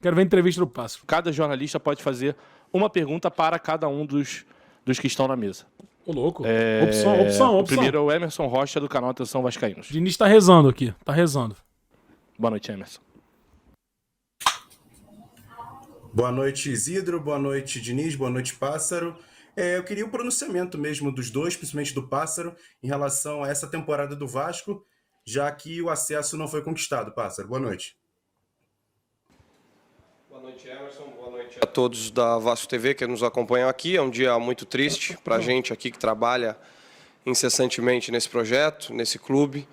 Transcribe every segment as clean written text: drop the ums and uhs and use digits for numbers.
Quero ver a entrevista do Pássaro. Cada jornalista pode fazer uma pergunta para cada um dos que estão na mesa. Ô, louco. O primeiro é o Emerson Rocha, do canal Atenção Vascaínos. Diniz tá rezando aqui. Tá rezando. Boa noite, Emerson. Boa noite, Isidro. Boa noite, Diniz. Boa noite, Pássaro. Eu queria o pronunciamento mesmo dos dois, principalmente do Pássaro, em relação a essa temporada do Vasco, já que o acesso não foi conquistado. Pássaro, boa noite. Boa noite, Emerson. Boa noite a todos da Vasco TV que nos acompanham aqui. É um dia muito triste para a gente aqui que trabalha incessantemente nesse projeto, nesse clube,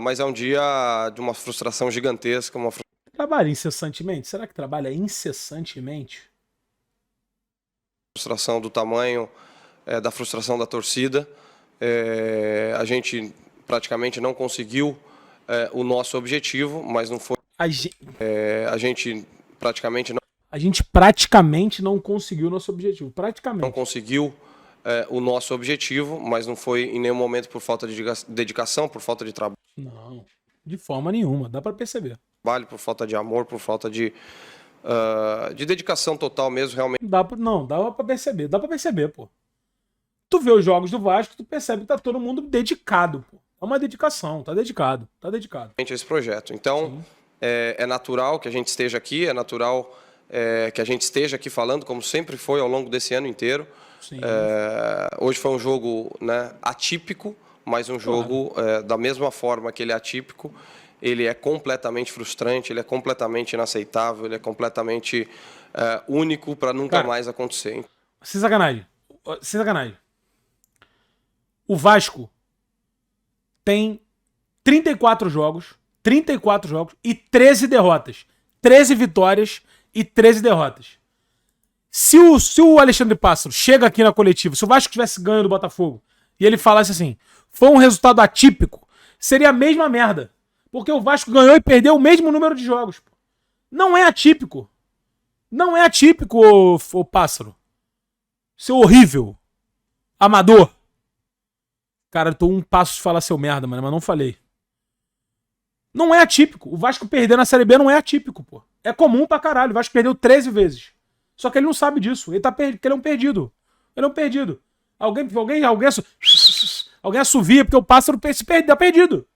mas é um dia de uma frustração gigantesca. Trabalha incessantemente? Será que trabalha incessantemente? Frustração do tamanho da frustração da torcida. A gente praticamente não conseguiu o nosso objetivo, mas não foi. A gente praticamente não conseguiu o nosso objetivo. Praticamente. Não conseguiu o nosso objetivo, mas não foi em nenhum momento por falta de dedicação, por falta de trabalho. Não, de forma nenhuma. Dá para perceber. Por falta de amor, por falta de dedicação total mesmo, realmente. Dá pra perceber, pô. Tu vê os jogos do Vasco, tu percebe que tá todo mundo dedicado, pô. É uma dedicação, tá dedicado. Esse projeto. Então, é natural que a gente esteja aqui, é natural que a gente esteja aqui falando, como sempre foi ao longo desse ano inteiro. Hoje foi um jogo, né, atípico, mas um jogo da mesma forma que ele é atípico, ele é completamente frustrante, ele é completamente inaceitável, ele é completamente único para nunca mais acontecer. Sem sacanagem. O Vasco tem 34 jogos e 13 derrotas. 13 vitórias e 13 derrotas. Se o Alexandre Pássaro chega aqui na coletiva, se o Vasco tivesse ganho do Botafogo e ele falasse assim, foi um resultado atípico, seria a mesma merda. Porque o Vasco ganhou e perdeu o mesmo número de jogos. Não é atípico. Não é atípico, ô Pássaro. Seu horrível. Amador. Cara, eu tô um passo de falar seu merda, mano, mas não falei. Não é atípico. O Vasco perder na Série B não é atípico, pô. É comum pra caralho. O Vasco perdeu 13 vezes. Só que ele não sabe disso. Ele é um perdido. Alguém assovia porque o Pássaro se perdeu, perdido.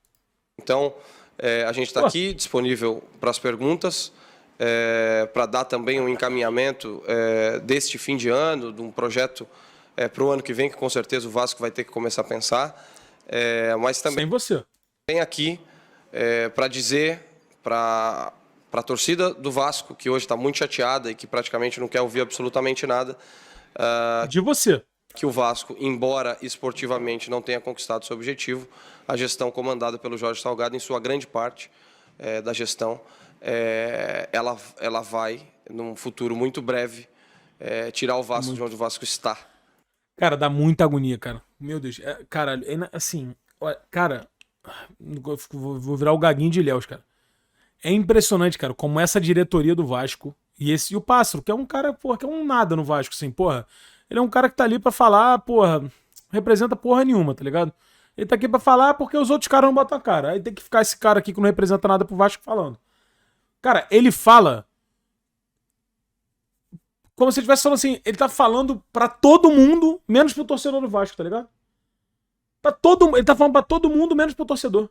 Então, a gente está aqui disponível para as perguntas, para dar também um encaminhamento deste fim de ano, de um projeto para o ano que vem, que com certeza o Vasco vai ter que começar a pensar. Mas também sem você. Tem aqui para dizer para a torcida do Vasco, que hoje está muito chateada e que praticamente não quer ouvir absolutamente nada. De você. Que o Vasco, embora esportivamente não tenha conquistado seu objetivo, a gestão comandada pelo Jorge Salgado, em sua grande parte da gestão, ela vai, num futuro muito breve, tirar o Vasco de onde o Vasco está. Cara, dá muita agonia, cara. Meu Deus. Cara, assim, cara, vou virar o gaguinho de Ilhéus, cara. É impressionante, cara, como essa diretoria do Vasco e o Pássaro, que é um cara, porra, que é um nada no Vasco, assim, porra. Ele é um cara que tá ali pra falar, porra, representa porra nenhuma, tá ligado? Ele tá aqui pra falar porque os outros caras não botam a cara. Aí tem que ficar esse cara aqui que não representa nada pro Vasco falando. Cara, ele fala como se ele estivesse falando assim, ele tá falando pra todo mundo, menos pro torcedor do Vasco, tá ligado? Ele tá falando pra todo mundo, menos pro torcedor,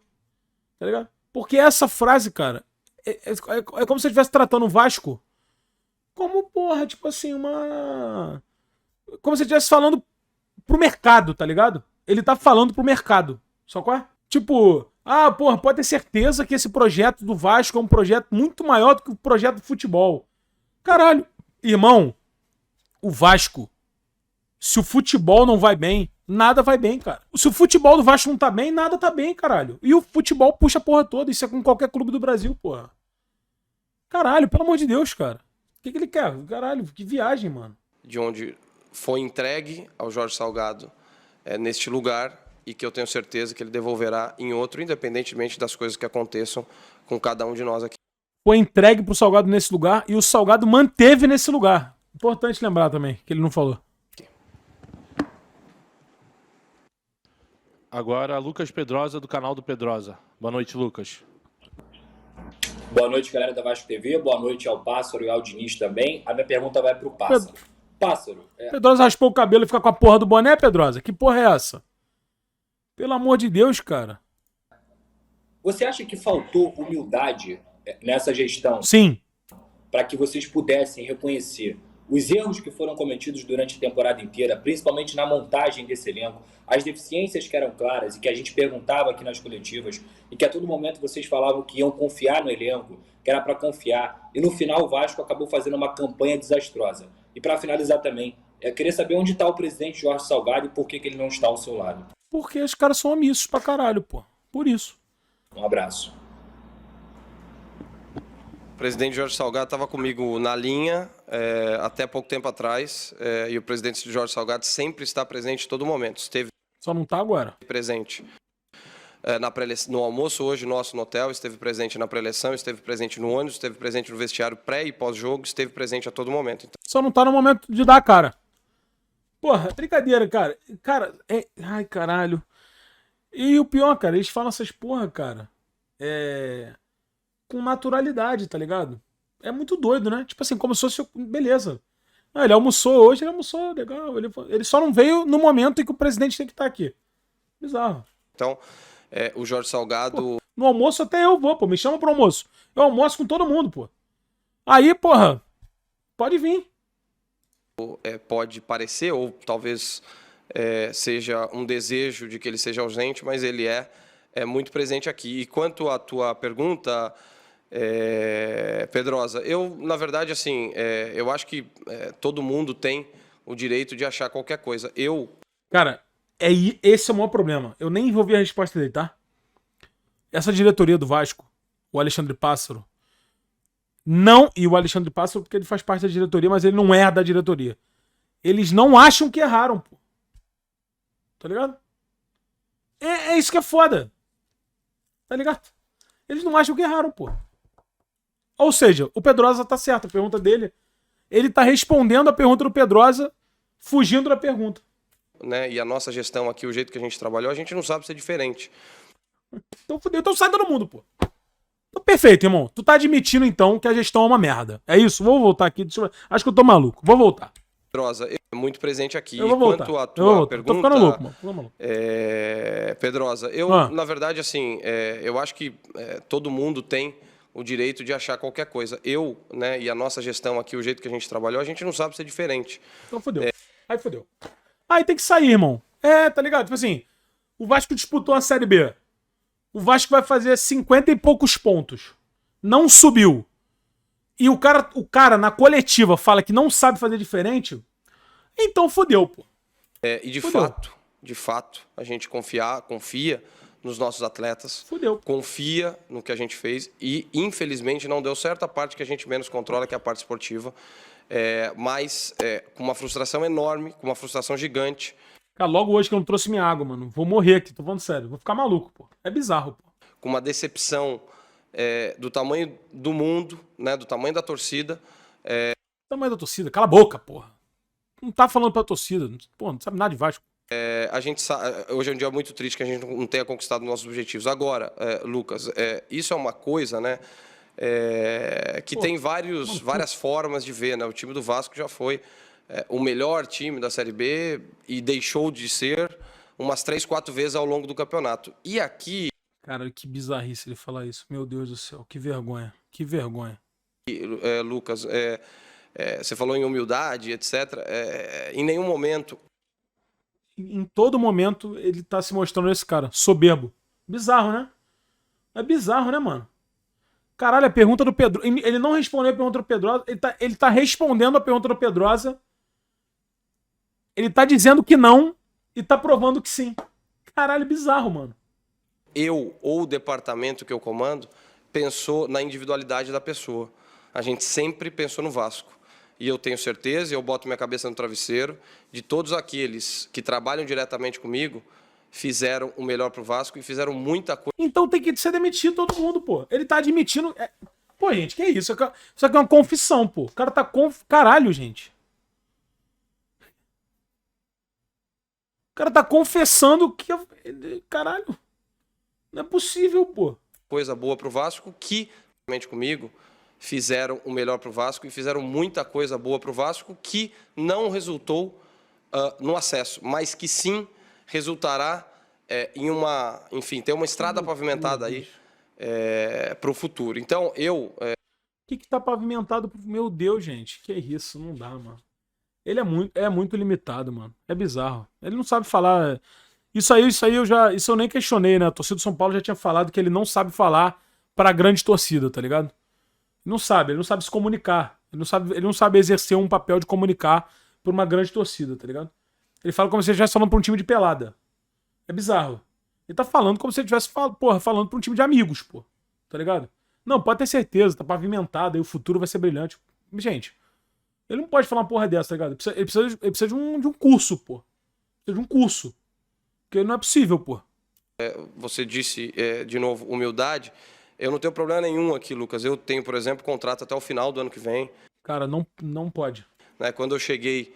tá ligado? Porque essa frase, cara, é como se ele estivesse tratando o Vasco como, porra, tipo assim, como se ele estivesse falando pro mercado, tá ligado? Ele tá falando pro mercado, só qual é? Tipo, porra, pode ter certeza que esse projeto do Vasco é um projeto muito maior do que o projeto do futebol. Caralho, irmão, o Vasco, se o futebol não vai bem, nada vai bem, cara. Se o futebol do Vasco não tá bem, nada tá bem, caralho. E o futebol puxa a porra toda, isso é com qualquer clube do Brasil, porra. Caralho, pelo amor de Deus, cara. O que ele quer? Caralho, que viagem, mano. De onde foi entregue ao Jorge Salgado neste lugar e que eu tenho certeza que ele devolverá em outro, independentemente das coisas que aconteçam com cada um de nós aqui. Foi entregue pro Salgado nesse lugar e o Salgado manteve nesse lugar. Importante lembrar também, que ele não falou. Agora, Lucas Pedrosa, do canal do Pedrosa. Boa noite, Lucas. Boa noite, galera da Vasco TV. Boa noite ao Pássaro e ao Diniz também. A minha pergunta vai pro Pássaro. Pássaro, Pedrosa raspou o cabelo e fica com a porra do boné, Pedrosa? Que porra é essa? Pelo amor de Deus, cara. você acha que faltou humildade nessa gestão Sim. para que vocês pudessem reconhecer os erros que foram cometidos durante a temporada inteira, principalmente na montagem desse elenco, as deficiências que eram claras e que a gente perguntava aqui nas coletivas e que a todo momento vocês falavam que iam confiar no elenco, que era para confiar, e no final o Vasco acabou fazendo uma campanha desastrosa. E para finalizar também, eu queria saber onde está o presidente Jorge Salgado e por que ele não está ao seu lado. Porque os caras são omissos pra caralho, pô. Por isso. Um abraço. O presidente Jorge Salgado estava comigo na linha até pouco tempo atrás, e o presidente Jorge Salgado sempre está presente em todo momento. Esteve Só não tá agora. presente no almoço hoje nosso no hotel, esteve presente na pré-eleição, esteve presente no ônibus, esteve presente no vestiário pré e pós-jogo, esteve presente a todo momento. Então, Só não tá no momento de dar a cara. Porra, brincadeira, cara. Cara, ai, caralho. E o pior, cara, eles falam essas porra, cara. Com naturalidade, tá ligado? É muito doido, né? Tipo assim, como se fosse. Beleza. Ah, ele almoçou hoje, ele almoçou, legal. Ele só não veio no momento em que o presidente tem que estar aqui. Bizarro. Então, o Jorge Salgado... No almoço até eu vou, pô. Me chama pro almoço. Eu almoço com todo mundo, pô. Aí, porra, pode vir. Pode parecer, ou talvez seja um desejo de que ele seja ausente, mas ele é muito presente aqui. E quanto à tua pergunta, Pedrosa, eu, na verdade, assim, eu acho que todo mundo tem o direito de achar qualquer coisa. Cara, esse é o maior problema. Eu nem vou ver a resposta dele, tá? Essa diretoria do Vasco, o Alexandre Pássaro, não, e o Alexandre Pássaro, porque ele faz parte da diretoria, mas ele não é da diretoria. Eles não acham que erraram, pô. Tá ligado? É isso que é foda. Tá ligado? Eles não acham que erraram, pô. Ou seja, o Pedrosa tá certo. A pergunta dele, ele tá respondendo a pergunta do Pedrosa, fugindo da pergunta. Né, e a nossa gestão aqui, o jeito que a gente trabalhou, a gente não sabe ser diferente. Então fudeu, então sai todo mundo, pô. Então, perfeito, irmão. Tu tá admitindo, então, que a gestão é uma merda. É isso? Vou voltar aqui. Acho que eu tô maluco. Vou voltar. Pedrosa, é muito presente aqui. Eu vou voltar. Quanto à tua pergunta... Tô ficando louco, mano. Tô maluco. Pedrosa, na verdade, assim, eu acho que todo mundo tem o direito de achar qualquer coisa. Né, e a nossa gestão aqui, o jeito que a gente trabalhou, a gente não sabe ser diferente. Então fudeu. Aí fudeu. Aí tem que sair, irmão. Tá ligado? Tipo assim, o Vasco disputou a Série B. O Vasco vai fazer 50 e poucos pontos. Não subiu. E o cara na coletiva fala que não sabe fazer diferente. Então fodeu, pô. E de fato, a gente confia nos nossos atletas. Fodeu. Confia no que a gente fez. E, infelizmente, não deu certo a parte que a gente menos controla, que é a parte esportiva. Mas com uma frustração enorme, com uma frustração gigante. Cara, logo hoje que eu não trouxe minha água, mano. Vou morrer aqui, tô falando sério. Vou ficar maluco, pô. É bizarro, pô. Com uma decepção do tamanho do mundo, né, do tamanho da torcida. Tamanho da torcida? Cala a boca, porra. Não tá falando pra torcida. Pô, não sabe nada de Vasco. A gente hoje é um dia muito triste que a gente não tenha conquistado nossos objetivos. Agora, Lucas, isso é uma coisa, né, que tem várias formas de ver, né? O time do Vasco já foi o melhor time da Série B e deixou de ser umas 3, 4 vezes ao longo do campeonato. E aqui... Cara, que bizarrice ele falar isso. Meu Deus do céu, que vergonha. Que vergonha. Lucas, você falou em humildade, etc. Em nenhum momento... Em todo momento ele tá se mostrando esse cara, soberbo. Bizarro, né? É bizarro, né, mano? Caralho, a pergunta do Pedrosa... Ele não respondeu a pergunta do Pedrosa. Ele tá respondendo a pergunta do Pedrosa. Ele tá dizendo que não e tá provando que sim. Caralho, bizarro, mano. Eu, ou o departamento que eu comando, pensou na individualidade da pessoa. A gente sempre pensou no Vasco. E eu tenho certeza, e eu boto minha cabeça no travesseiro, de todos aqueles que trabalham diretamente comigo, fizeram o melhor pro Vasco e fizeram muita coisa. Então tem que ser demitido todo mundo, pô. Ele tá admitindo... Pô, gente, que é isso? Isso aqui é uma confissão, pô. O cara tá Caralho, gente. O cara tá confessando que... Caralho. Não é possível, pô. Coisa boa pro Vasco que comigo, fizeram o melhor para o Vasco e fizeram muita coisa boa para o Vasco que não resultou no acesso, mas que sim resultará em ter uma estrada pavimentada aí para o futuro. Então, O que tá pavimentado? Meu Deus, gente. Que isso? Não dá, mano. Ele é muito limitado, mano. É bizarro. Ele não sabe falar. Isso aí eu nem questionei, né? A torcida do São Paulo já tinha falado que ele não sabe falar pra grande torcida, tá ligado? Ele não sabe se comunicar. Ele não sabe exercer um papel de comunicar por uma grande torcida, tá ligado? Ele fala como se ele estivesse falando pra um time de pelada. É bizarro. Ele tá falando como se ele estivesse falando pra um time de amigos, pô. Tá ligado? Não, pode ter certeza, tá pavimentado, aí o futuro vai ser brilhante. Gente, ele não pode falar uma porra dessa, tá ligado? Ele precisa de um curso, pô. Precisa de um curso. Porque não é possível, pô. Você disse, de novo, humildade. Eu não tenho problema nenhum aqui, Lucas. Eu tenho, por exemplo, contrato até o final do ano que vem. Cara, não pode. Né? Quando eu cheguei,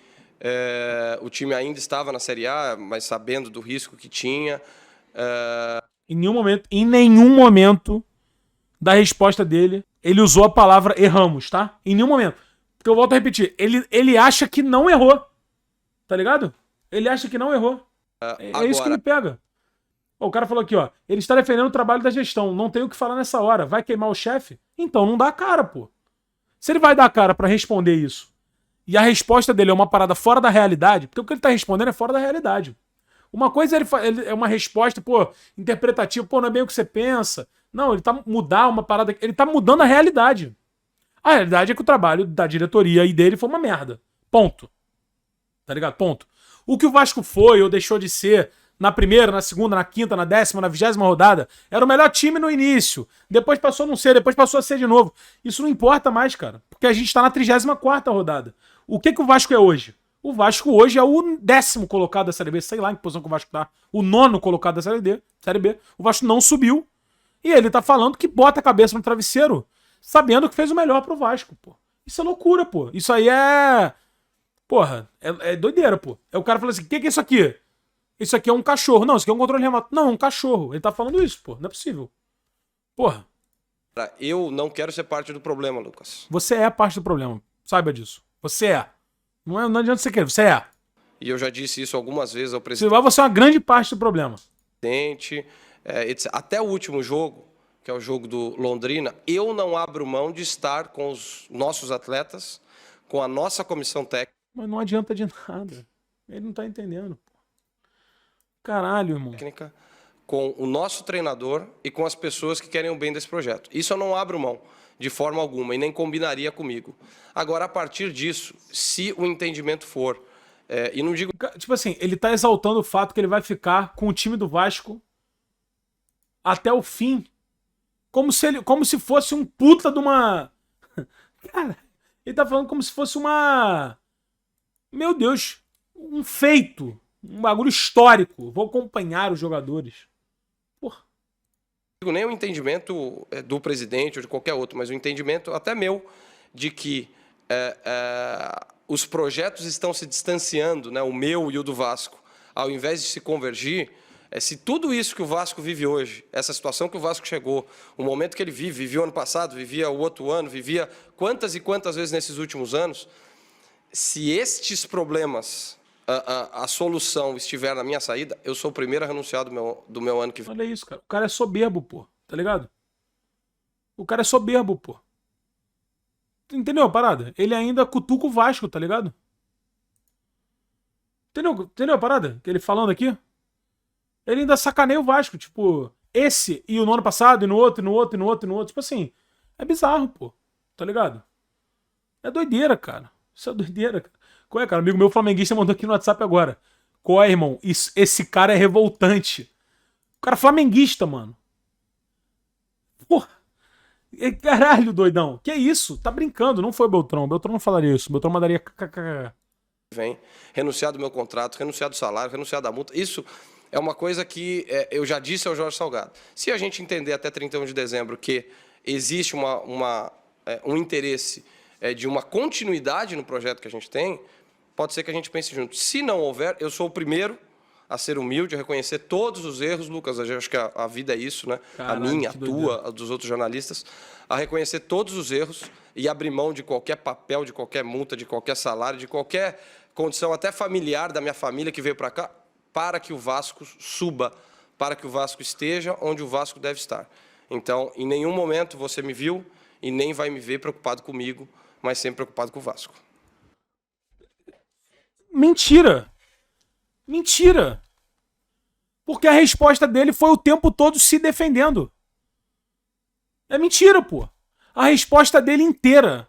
o time ainda estava na Série A, mas sabendo do risco que tinha. Em nenhum momento da resposta dele, ele usou a palavra erramos, tá? Em nenhum momento. Porque eu volto a repetir, ele acha que não errou. Tá ligado? Ele acha que não errou. É isso que me pega. O cara falou aqui, ó. Ele está defendendo o trabalho da gestão. Não tem o que falar nessa hora. Vai queimar o chefe? Então não dá a cara, pô. Se ele vai dar a cara pra responder isso, e a resposta dele é uma parada fora da realidade, porque o que ele tá respondendo é fora da realidade. Uma coisa é uma resposta, pô, interpretativa, pô, não é bem o que você pensa. Não, ele tá ele tá mudando a realidade. A realidade é que o trabalho da diretoria e dele foi uma merda. Ponto. Tá ligado? Ponto. O que o Vasco foi ou deixou de ser na primeira, na segunda, na quinta, na 10ª, na 20ª rodada, era o melhor time no início. Depois passou a não ser, depois passou a ser de novo. Isso não importa mais, cara. Porque a gente tá na 34ª rodada. O que o Vasco é hoje? O Vasco hoje é o 10º colocado da Série B. Sei lá em que posição que o Vasco tá. O 9º colocado da Série B. O Vasco não subiu. E ele tá falando que bota a cabeça no travesseiro sabendo que fez o melhor pro Vasco, pô. Isso é loucura, pô. Isso aí é... Porra, é doideira, pô. É o cara falando assim, o que é isso aqui? Isso aqui é um cachorro. Não, isso aqui é um controle remoto. Não, é um cachorro. Ele tá falando isso, pô. Não é possível. Porra. Eu não quero ser parte do problema, Lucas. Você é parte do problema. Saiba disso. Você é. Não adianta você querer. Você é. E eu já disse isso algumas vezes ao presidente. Você é uma grande parte do problema. Até o último jogo, que é o jogo do Londrina, eu não abro mão de estar com os nossos atletas, com a nossa comissão técnica. Mas não adianta de nada. Ele não tá entendendo, pô. Caralho, irmão. Com o nosso treinador e com as pessoas que querem o bem desse projeto. Isso eu não abro mão de forma alguma e nem combinaria comigo. Agora, a partir disso, se o entendimento for, e não digo... Tipo assim, ele tá exaltando o fato que ele vai ficar com o time do Vasco até o fim. Como se fosse um puta de uma... Cara, ele tá falando como se fosse uma... Meu Deus, um feito. Um bagulho histórico. Vou acompanhar os jogadores. Porra. Nem o entendimento do presidente ou de qualquer outro, mas o entendimento até meu de que os projetos estão se distanciando, né, o meu e o do Vasco, ao invés de se convergir. Se tudo isso que o Vasco vive hoje, essa situação que o Vasco chegou, o momento que ele vivia ano passado, vivia o outro ano, vivia quantas e quantas vezes nesses últimos anos, se estes problemas... A solução estiver na minha saída, eu sou o primeiro a renunciar do meu ano que vem. Olha isso, cara. O cara é soberbo, pô. Tá ligado? O cara é soberbo, pô. Entendeu a parada? Ele ainda cutuca o Vasco, tá ligado? Entendeu a parada? Que ele falando aqui? Ele ainda sacaneia o Vasco, tipo... Esse e o no ano passado, e no outro, e no outro, e no outro, e no outro. Tipo assim, é bizarro, pô. Tá ligado? É doideira, cara. Isso é doideira, cara. Qual é, cara? Amigo meu flamenguista mandou aqui no WhatsApp agora. Qual é, irmão? Esse cara é revoltante. O cara é flamenguista, mano. Porra. Caralho, doidão. Que isso? Tá brincando. Não foi o Beltrão. O Beltrão não falaria isso. O Beltrão mandaria... Vem, renunciar do meu contrato, renunciar do salário, renunciar da multa. Isso é uma coisa que eu já disse ao Jorge Salgado. Se a gente entender até 31 de dezembro que existe um interesse de uma continuidade no projeto que a gente tem, pode ser que a gente pense junto. Se não houver, eu sou o primeiro a ser humilde, a reconhecer todos os erros, Lucas, eu acho que a vida é isso, né? Caralho, a minha, a que tua, doideira. a dos outros jornalistas, a reconhecer todos os erros e abrir mão de qualquer papel, de qualquer multa, de qualquer salário, de qualquer condição até familiar da minha família que veio para cá, para que o Vasco suba, para que o Vasco esteja onde o Vasco deve estar. Então, em nenhum momento você me viu e nem vai me ver preocupado comigo, mas sempre preocupado com o Vasco. Mentira. Mentira. Porque a resposta dele foi o tempo todo se defendendo. É mentira, pô. A resposta dele inteira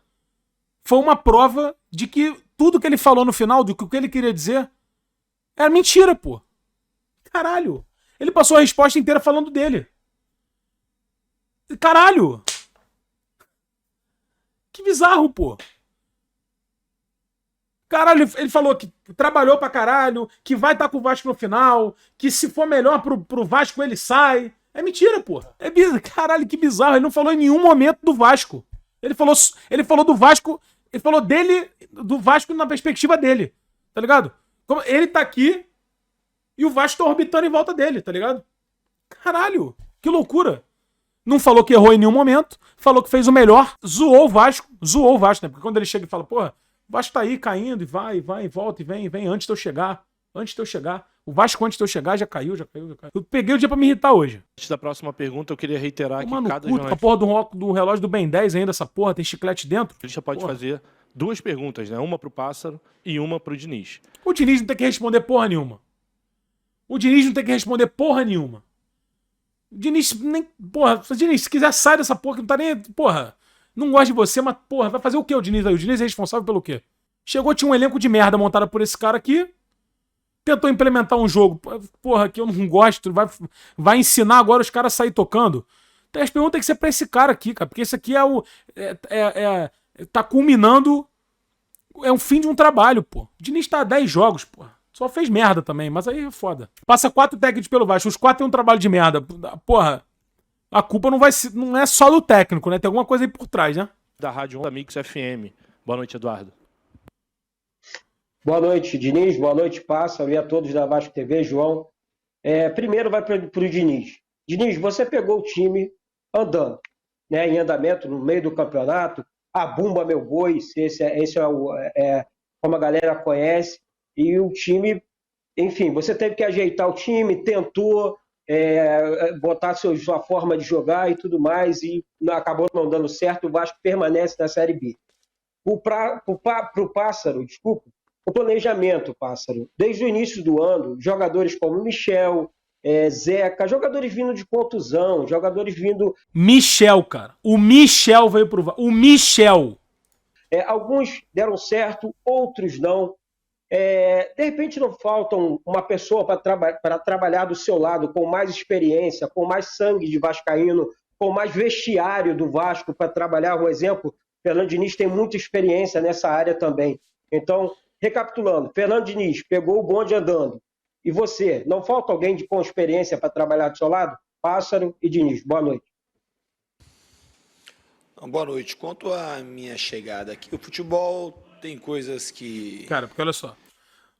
foi uma prova de que tudo que ele falou no final, do que o que ele queria dizer, era mentira, pô. Caralho. Ele passou a resposta inteira falando dele. Caralho. Que bizarro, pô. Caralho, ele falou que trabalhou pra caralho, que vai estar com o Vasco no final, que se for melhor pro Vasco ele sai. É mentira, pô. É bizarro. Caralho, que bizarro. Ele não falou em nenhum momento do Vasco. Ele falou do Vasco, ele falou dele, do Vasco na perspectiva dele. Tá ligado? Como ele tá aqui e o Vasco tá orbitando em volta dele, tá ligado? Caralho, que loucura. Não falou que errou em nenhum momento, falou que fez o melhor, zoou o Vasco, né? Porque quando ele chega e fala, porra, o Vasco tá aí caindo e vai, e volta, e vem, antes de eu chegar. O Vasco, antes de eu chegar, já caiu. Eu peguei o dia pra me irritar hoje. Antes da próxima pergunta, eu queria reiterar que Mano, cada puta, a jornalista porra do relógio do Ben 10 ainda, essa porra, tem chiclete dentro. pode Porra. fazer 2 perguntas, né? Uma pro Pássaro e uma pro Diniz. O Diniz não tem que responder porra nenhuma. O Diniz, nem... Porra, Diniz, se quiser, sai dessa porra, que não tá nem... Porra, não gosta de você, mas, porra, vai fazer o quê o Diniz aí? O Diniz é responsável pelo quê? Chegou, tinha um elenco de merda montado por esse cara aqui, tentou implementar um jogo, porra, que eu não gosto, vai ensinar agora os caras a sair tocando. Então as perguntas têm que ser pra esse cara aqui, cara, porque esse aqui é o... tá culminando... É um fim de um trabalho, pô. O Diniz tá há 10 jogos, pô. Só fez merda também, mas aí é foda. Passa 4 técnicos pelo Vasco, os 4 têm um trabalho de merda. Porra, a culpa não é só do técnico, né? Tem alguma coisa aí por trás, né? Da Rádio Onda Mix FM. Boa noite, Eduardo. Boa noite, Diniz. Boa noite, Pássaro, e a todos da Vasco TV, João. Primeiro vai para o Diniz. Diniz, você pegou o time andando, né, em andamento no meio do campeonato. A Bumba Meu Boi, esse é como a galera conhece. E o time, enfim, você teve que ajeitar o time, tentou botar sua forma de jogar e tudo mais, e acabou não dando certo. O Vasco permanece na Série B. Para o Pássaro, desculpa, o planejamento, Pássaro, desde o início do ano, jogadores como Michel, Zeca, jogadores vindo de contusão, jogadores vindo... Michel, cara. O Michel veio pro Vasco. O Michel. Alguns deram certo, outros não. De repente não falta uma pessoa para trabalhar do seu lado, com mais experiência, com mais sangue de vascaíno, com mais vestiário do Vasco para trabalhar. Um exemplo, Fernando Diniz tem muita experiência nessa área também. Então, recapitulando, Fernando Diniz pegou o bonde andando. E você, não falta alguém com experiência para trabalhar do seu lado? Pássaro e Diniz, boa noite. Boa noite. Quanto à minha chegada aqui, o futebol tem coisas que... Cara, porque olha só.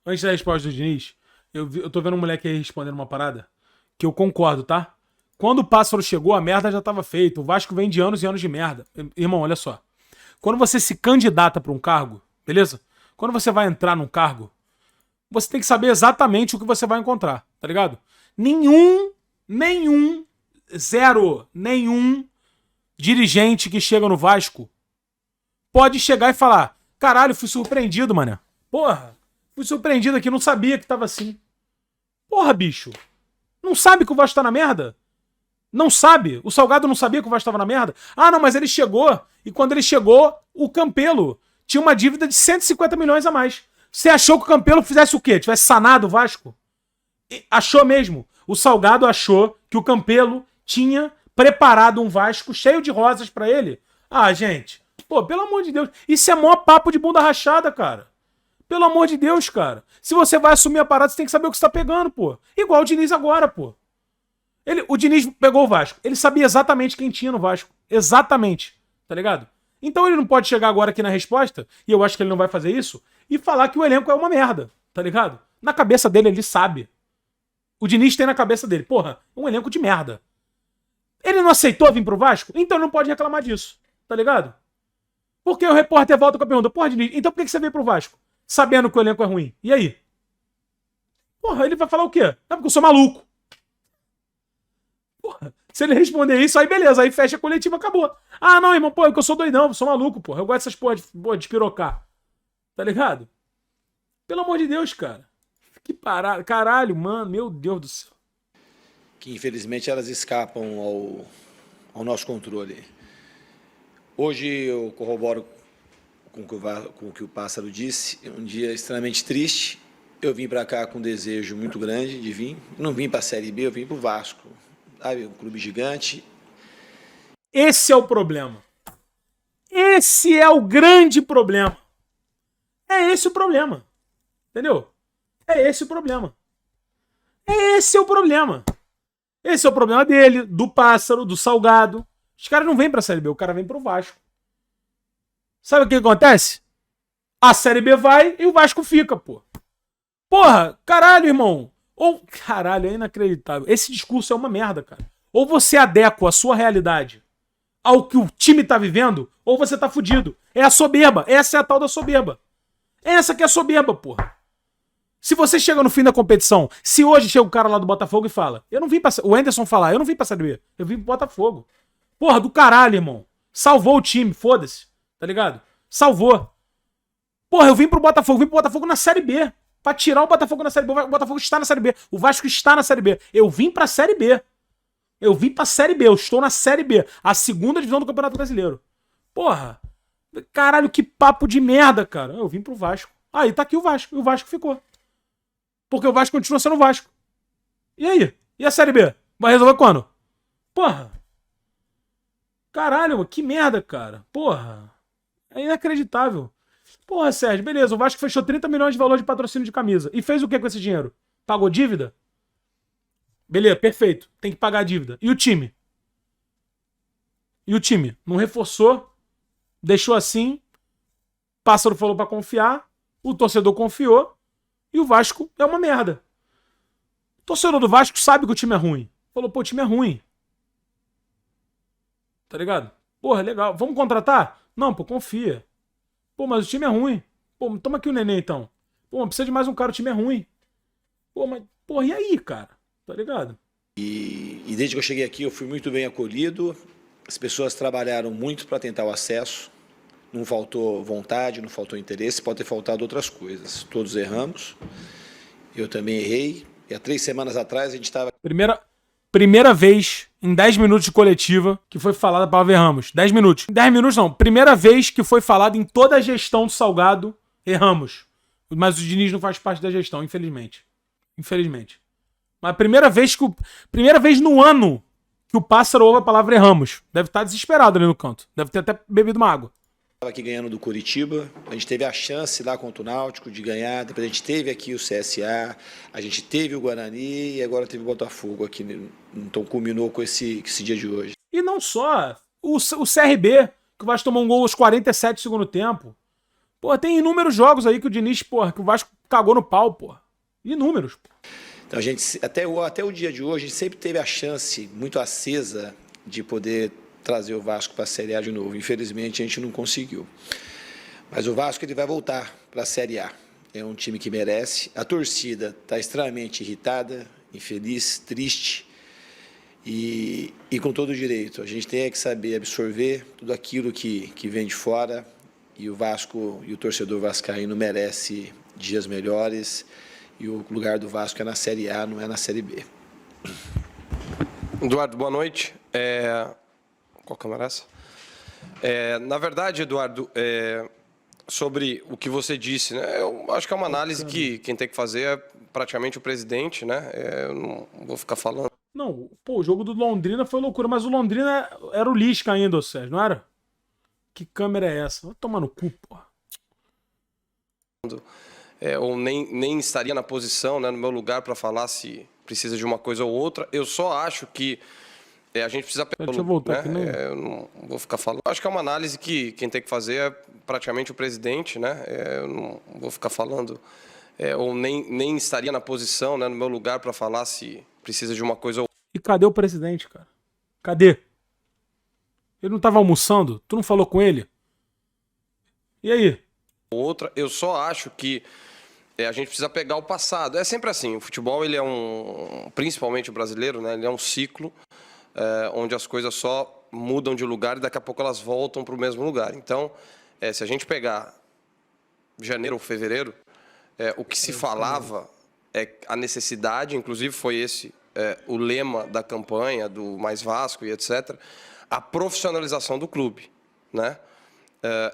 Antes da resposta do Diniz, eu tô vendo um moleque aí respondendo uma parada que eu concordo, tá? Quando o Pássaro chegou, a merda já tava feita. O Vasco vem de anos e anos de merda. Irmão, olha só. Quando você se candidata pra um cargo, beleza? Quando você vai entrar num cargo, você tem que saber exatamente o que você vai encontrar, tá ligado? Nenhum dirigente que chega no Vasco pode chegar e falar: caralho, fui surpreendido, mané. Porra, fui surpreendido aqui, não sabia que tava assim. Porra, bicho. Não sabe que o Vasco tá na merda? Não sabe? O Salgado não sabia que o Vasco tava na merda? Ah, não, mas ele chegou. E quando ele chegou, o Campelo tinha uma dívida de 150 milhões a mais. Você achou que o Campelo fizesse o quê? Tivesse sanado o Vasco? Achou mesmo. O Salgado achou que o Campelo tinha preparado um Vasco cheio de rosas pra ele. Ah, gente. Pô, pelo amor de Deus. Isso é maior papo de bunda rachada, cara. Pelo amor de Deus, cara. Se você vai assumir a parada, você tem que saber o que você tá pegando, pô. Igual o Diniz agora, pô. O Diniz pegou o Vasco. Ele sabia exatamente quem tinha no Vasco. Exatamente. Tá ligado? Então ele não pode chegar agora aqui na resposta, e eu acho que ele não vai fazer isso, e falar que o elenco é uma merda. Tá ligado? Na cabeça dele, ele sabe. o Diniz tem na cabeça dele? Porra, um elenco de merda. Ele não aceitou vir pro Vasco? Então não pode reclamar disso. Tá ligado? Porque o repórter volta com a pergunta, porra, Diniz, então por que você veio pro Vasco? Sabendo que o elenco é ruim. E aí? Porra, ele vai falar o quê? É porque eu sou maluco. Porra, se ele responder isso, aí beleza, aí fecha a coletiva, acabou. Ah, não, irmão, pô, é que eu sou doidão, eu sou maluco, porra. Eu gosto dessas porra de espirocar. Tá ligado? Pelo amor de Deus, cara. Que parada. Caralho, mano, meu Deus do céu. Que infelizmente elas escapam ao nosso controle. Hoje eu corroboro com o que o Pássaro disse, é um dia extremamente triste. Eu vim para cá com um desejo muito grande de vir. Não vim para a Série B, eu vim para o Vasco. Sabe, um clube gigante. Esse é o problema. Esse é o grande problema. É esse o problema. Entendeu? É esse o problema. Esse é o problema. Esse é o problema dele, do Pássaro, do Salgado. Os caras não vêm pra Série B, o cara vem pro Vasco. Sabe o que acontece? A Série B vai e o Vasco fica, pô. Porra, caralho, irmão. Ou, caralho, é inacreditável. Esse discurso é uma merda, cara. Ou você adequa a sua realidade ao que o time tá vivendo, ou você tá fudido. É a soberba. Essa é a tal da soberba. Essa que é a soberba, porra. Se você chega no fim da competição, se hoje chega o cara lá do Botafogo e fala, eu não vim pra... O Anderson falar, eu não vim pra Série B, eu vim pro Botafogo. Porra, do caralho, irmão. Salvou o time, foda-se. Tá ligado? Salvou. Porra, eu vim pro Botafogo na Série B. Pra tirar o Botafogo na Série B. O Botafogo está na Série B. O Vasco está na Série B. Eu vim pra Série B. Eu vim pra Série B. Eu estou na Série B. A segunda divisão do Campeonato Brasileiro. Porra. Caralho, que papo de merda, cara. Eu vim pro Vasco. Aí tá aqui o Vasco. E o Vasco ficou. Porque o Vasco continua sendo o Vasco. E aí? E a Série B? Vai resolver quando? Porra. Caralho, que merda, cara. Porra. É inacreditável. Porra, Sérgio, beleza. O Vasco fechou 30 milhões de valor de patrocínio de camisa. E fez o que com esse dinheiro? Pagou dívida? Beleza, perfeito. Tem que pagar a dívida. E o time? E o time? Não reforçou? Deixou assim? Pássaro falou pra confiar. O torcedor confiou. E o Vasco é uma merda. O torcedor do Vasco sabe que o time é ruim. Falou, pô, o time é ruim. Tá ligado? Porra, legal. Vamos contratar? Não, pô, confia. Pô, mas o time é ruim. Pô, toma aqui o Nenê, então. Pô, mas precisa de mais um cara, o time é ruim. Pô, mas... Porra, e aí, cara? Tá ligado? E desde que eu cheguei aqui, eu fui muito bem acolhido. As pessoas trabalharam muito para tentar o acesso. Não faltou vontade, não faltou interesse, pode ter faltado outras coisas. Todos erramos. Eu também errei. E há 3 semanas atrás a gente estava... Primeira vez em 10 minutos de coletiva que foi falada a palavra erramos. 10 minutos. 10 minutos não. Primeira vez que foi falado em toda a gestão do Salgado, erramos. Mas o Diniz não faz parte da gestão, infelizmente. Infelizmente. Mas primeira vez no ano que o Pássaro ouve a palavra erramos. Deve estar desesperado ali no canto. Deve ter até bebido uma água. Estava aqui ganhando do Curitiba, a gente teve a chance lá contra o Náutico de ganhar, depois a gente teve aqui o CSA, a gente teve o Guarani e agora teve o Botafogo aqui, então culminou com esse dia de hoje. E não só, o CRB, que o Vasco tomou um gol aos 47 do segundo tempo. Pô, tem inúmeros jogos aí que o Diniz, porra, que o Vasco cagou no pau, porra. Inúmeros, porra. Então a gente, até o dia de hoje, a gente sempre teve a chance muito acesa de poder trazer o Vasco para a Série A de novo. Infelizmente, a gente não conseguiu. Mas o Vasco ele vai voltar para a Série A. É um time que merece. A torcida está extremamente irritada, infeliz, triste e com todo o direito. A gente tem que saber absorver tudo aquilo que vem de fora e o Vasco e o torcedor vascaíno merece dias melhores e o lugar do Vasco é na Série A, não é na Série B. Eduardo, boa noite. Qual câmera é essa? Na verdade, Eduardo, sobre o que você disse, né, eu acho que é uma análise que quem tem que fazer é praticamente o presidente, né? Eu não vou ficar falando. Não, pô, o jogo do Londrina foi loucura, mas o Londrina era o Lisca ainda, Sérgio, não era? Que câmera é essa? Vai tomar no cu, porra. Ou nem estaria na posição, né, no meu lugar para falar se precisa de uma coisa ou outra. Eu só acho que a gente precisa... Deixa eu voltar aqui, eu não vou ficar falando. Acho que é uma análise que quem tem que fazer é praticamente o presidente, né? Eu não vou ficar falando ou nem estaria na posição, né, no meu lugar para falar se precisa de uma coisa ou E cadê o presidente, cara? Cadê? Ele não tava almoçando? Tu não falou com ele? E aí? outra. Eu só acho que a gente precisa pegar o passado. É sempre assim. O futebol, ele é principalmente o brasileiro, né? Ele é um ciclo onde as coisas só mudam de lugar e daqui a pouco elas voltam para o mesmo lugar. Então, se a gente pegar janeiro ou fevereiro, o que se falava é a necessidade, inclusive foi esse o lema da campanha do Mais Vasco e etc., a profissionalização do clube, né?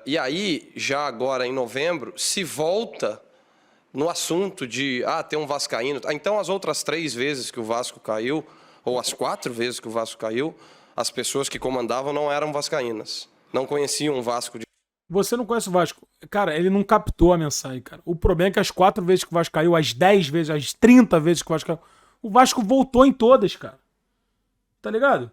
E aí, já agora em novembro, se volta no assunto de tem um vascaíno. Então, as outras 3 vezes que o Vasco caiu, ou as 4 vezes que o Vasco caiu, as pessoas que comandavam não eram vascaínas, não conheciam o Vasco de... Você não conhece o Vasco. Cara, ele não captou a mensagem, cara. O problema é que as 4 vezes que o Vasco caiu, as 10 vezes, as 30 vezes que o Vasco caiu, o Vasco voltou em todas, cara. Tá ligado?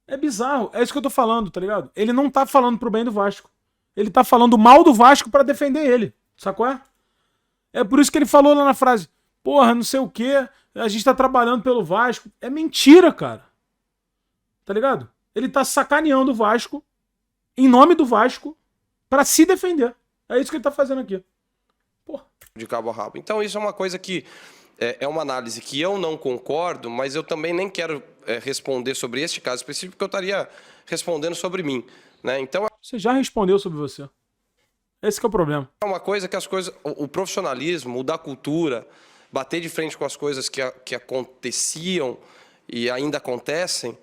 É bizarro. É isso que eu tô falando, tá ligado? Ele não tá falando pro bem do Vasco. Ele tá falando mal do Vasco pra defender ele. Sacou? É por isso que ele falou lá na frase, porra, não sei o quê, a gente tá trabalhando pelo Vasco. É mentira, cara. Tá ligado? Ele tá sacaneando o Vasco, em nome do Vasco, pra se defender. É isso que ele tá fazendo aqui. Porra. De cabo a rabo. Então, isso é uma coisa que é uma análise que eu não concordo, mas eu também nem quero responder sobre este caso específico, porque eu estaria respondendo sobre mim, né? Então, você já respondeu sobre você. Esse que é o problema. É uma coisa que o profissionalismo, o da cultura, bater de frente com as coisas que aconteciam e ainda acontecem,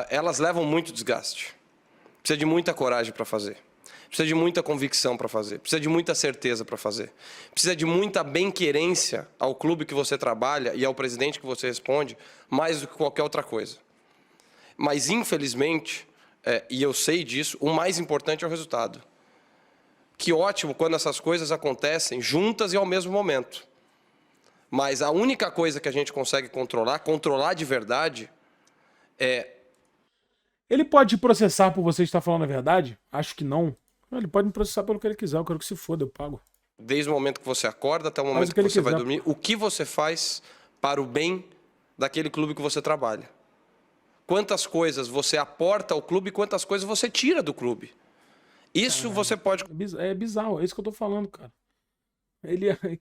elas levam muito desgaste. Precisa de muita coragem para fazer. Precisa de muita convicção para fazer. Precisa de muita certeza para fazer. Precisa de muita bem-querência ao clube que você trabalha e ao presidente que você responde, mais do que qualquer outra coisa. Mas, infelizmente, e eu sei disso, o mais importante é o resultado. Que ótimo quando essas coisas acontecem juntas e ao mesmo momento. Mas a única coisa que a gente consegue controlar de verdade, Ele pode processar por você estar falando a verdade? Acho que não. Ele pode me processar pelo que ele quiser. Eu quero que se foda, eu pago. Desde o momento que você acorda até o momento que você vai dormir, o que você faz para o bem daquele clube que você trabalha. Quantas coisas você aporta ao clube e quantas coisas você tira do clube. Isso você pode... É bizarro, é isso que eu tô falando, cara.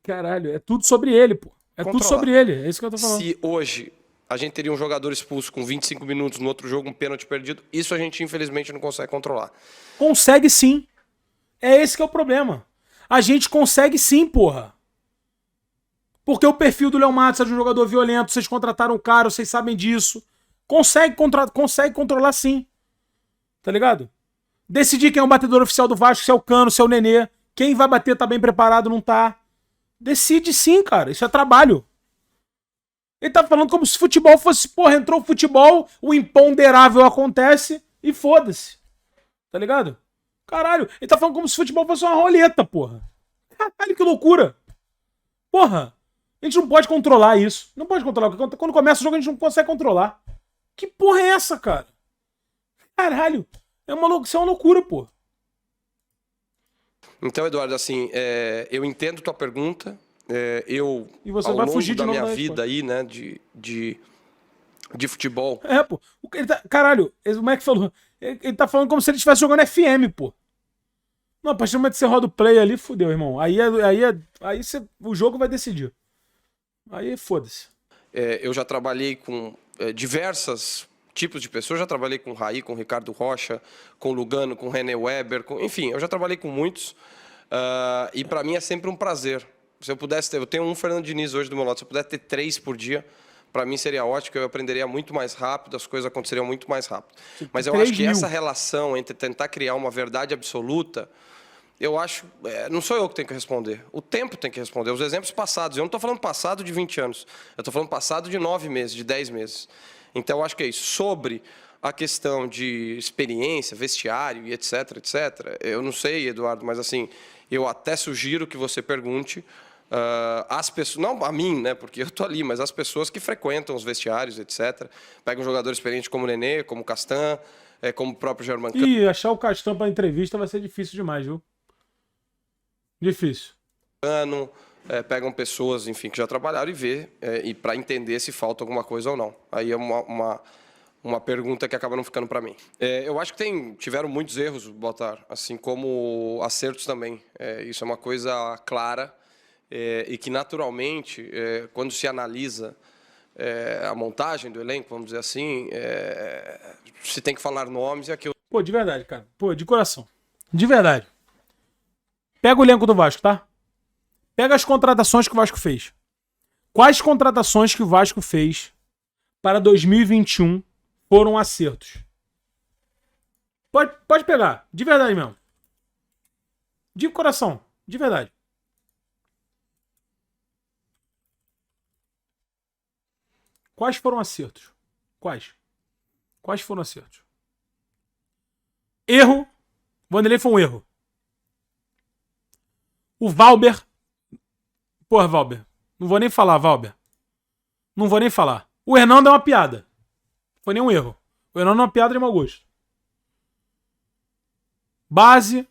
Caralho, é tudo sobre ele, pô. É tudo sobre ele, é isso que eu tô falando. Se hoje a gente teria um jogador expulso com 25 minutos, no outro jogo um pênalti perdido, isso a gente infelizmente não consegue controlar. Consegue sim. É esse que é o problema. A gente consegue sim, porra. Porque o perfil do Léo Matos é de um jogador violento, vocês contrataram o cara, vocês sabem disso. Consegue controlar sim. Tá ligado? Decidir quem é o batedor oficial do Vasco, se é o Cano, se é o Nenê. Quem vai bater tá bem preparado, não tá. Decide sim, cara. Isso é trabalho. Ele tá falando como se futebol fosse... Porra, entrou o futebol, o imponderável acontece e foda-se. Tá ligado? Caralho, ele tá falando como se futebol fosse uma roleta, porra. Caralho, que loucura. Porra, a gente não pode controlar isso. Não pode controlar. Quando começa o jogo, a gente não consegue controlar. Que porra é essa, cara? Caralho, isso é uma loucura, porra. Então, Eduardo, assim, eu entendo tua pergunta. E você ao vai longo fugir de da novo minha da vida aí, né, de futebol. Pô. Caralho, o Mac falou. Ele tá falando como se ele estivesse jogando FM, pô. Não, a partir do momento que você roda o play ali, fudeu, irmão. Aí o jogo vai decidir. Aí foda-se. Eu já trabalhei com diversos tipos de pessoas. Já trabalhei com o Raí, com o Ricardo Rocha, com o Lugano, com o René Weber. Enfim, eu já trabalhei com muitos. E para mim é sempre um prazer. Se eu pudesse ter... Eu tenho um Fernando Diniz hoje do meu lado. Se eu puder ter 3 por dia... Para mim seria ótimo, eu aprenderia muito mais rápido, as coisas aconteceriam muito mais rápido. Mas eu acho que essa relação entre tentar criar uma verdade absoluta, eu acho... não sou eu que tenho que responder. O tempo tem que responder. Os exemplos passados. Eu não estou falando passado de 20 anos. Eu estou falando passado de 9 meses, de 10 meses. Então, eu acho que é isso. Sobre a questão de experiência, vestiário e etc, etc. Eu não sei, Eduardo, mas assim, eu até sugiro que você pergunte... as pessoas, não a mim, né, porque eu tô ali, mas as pessoas que frequentam os vestiários, etc. Pega um jogador experiente como o Nenê, como o Castan, como o próprio Germán Cano. Ih, achar o Castan pra entrevista vai ser difícil demais, viu? Difícil. pegam pessoas, enfim, que já trabalharam e vê, e para entender se falta alguma coisa ou não. Aí é uma pergunta que acaba não ficando para mim. Eu acho que tiveram muitos erros, Baltar, assim como acertos também. Isso é uma coisa clara e que, naturalmente, quando se analisa a montagem do elenco, vamos dizer assim, se tem que falar nomes, é que eu... Pô, de verdade, cara. Pô, de coração. De verdade. Pega o elenco do Vasco, tá? Pega as contratações que o Vasco fez. Quais contratações que o Vasco fez para 2021 foram acertos? Pode pegar. De verdade mesmo. De coração. De verdade. Quais foram acertos? Quais? Quais foram acertos? Erro. Vanderlei foi um erro. O Valber. Porra, Valber. Não vou nem falar, Valber. Não vou nem falar. O Hernando é uma piada. Não foi nenhum erro. O Hernando é uma piada de mau gosto. Base.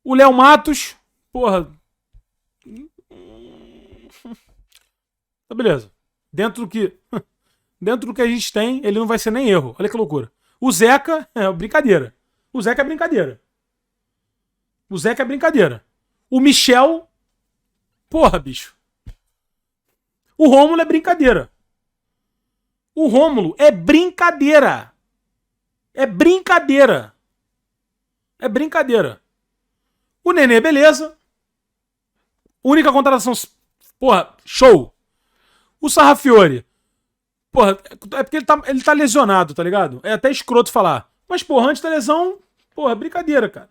O Léo Matos. Porra. Tá, beleza. Dentro do que a gente tem, ele não vai ser nem erro. Olha que loucura. O Zeca é brincadeira. O Zeca é brincadeira. O Zeca é brincadeira. O Michel... Porra, bicho. O Rômulo é brincadeira. O Rômulo é brincadeira. É brincadeira. É brincadeira. O Nenê, beleza. Única contratação... Porra, show. O Sarrafiore. Porra, é porque ele tá lesionado, tá ligado? É até escroto falar. Mas, porra, antes da lesão... Porra, é brincadeira, cara.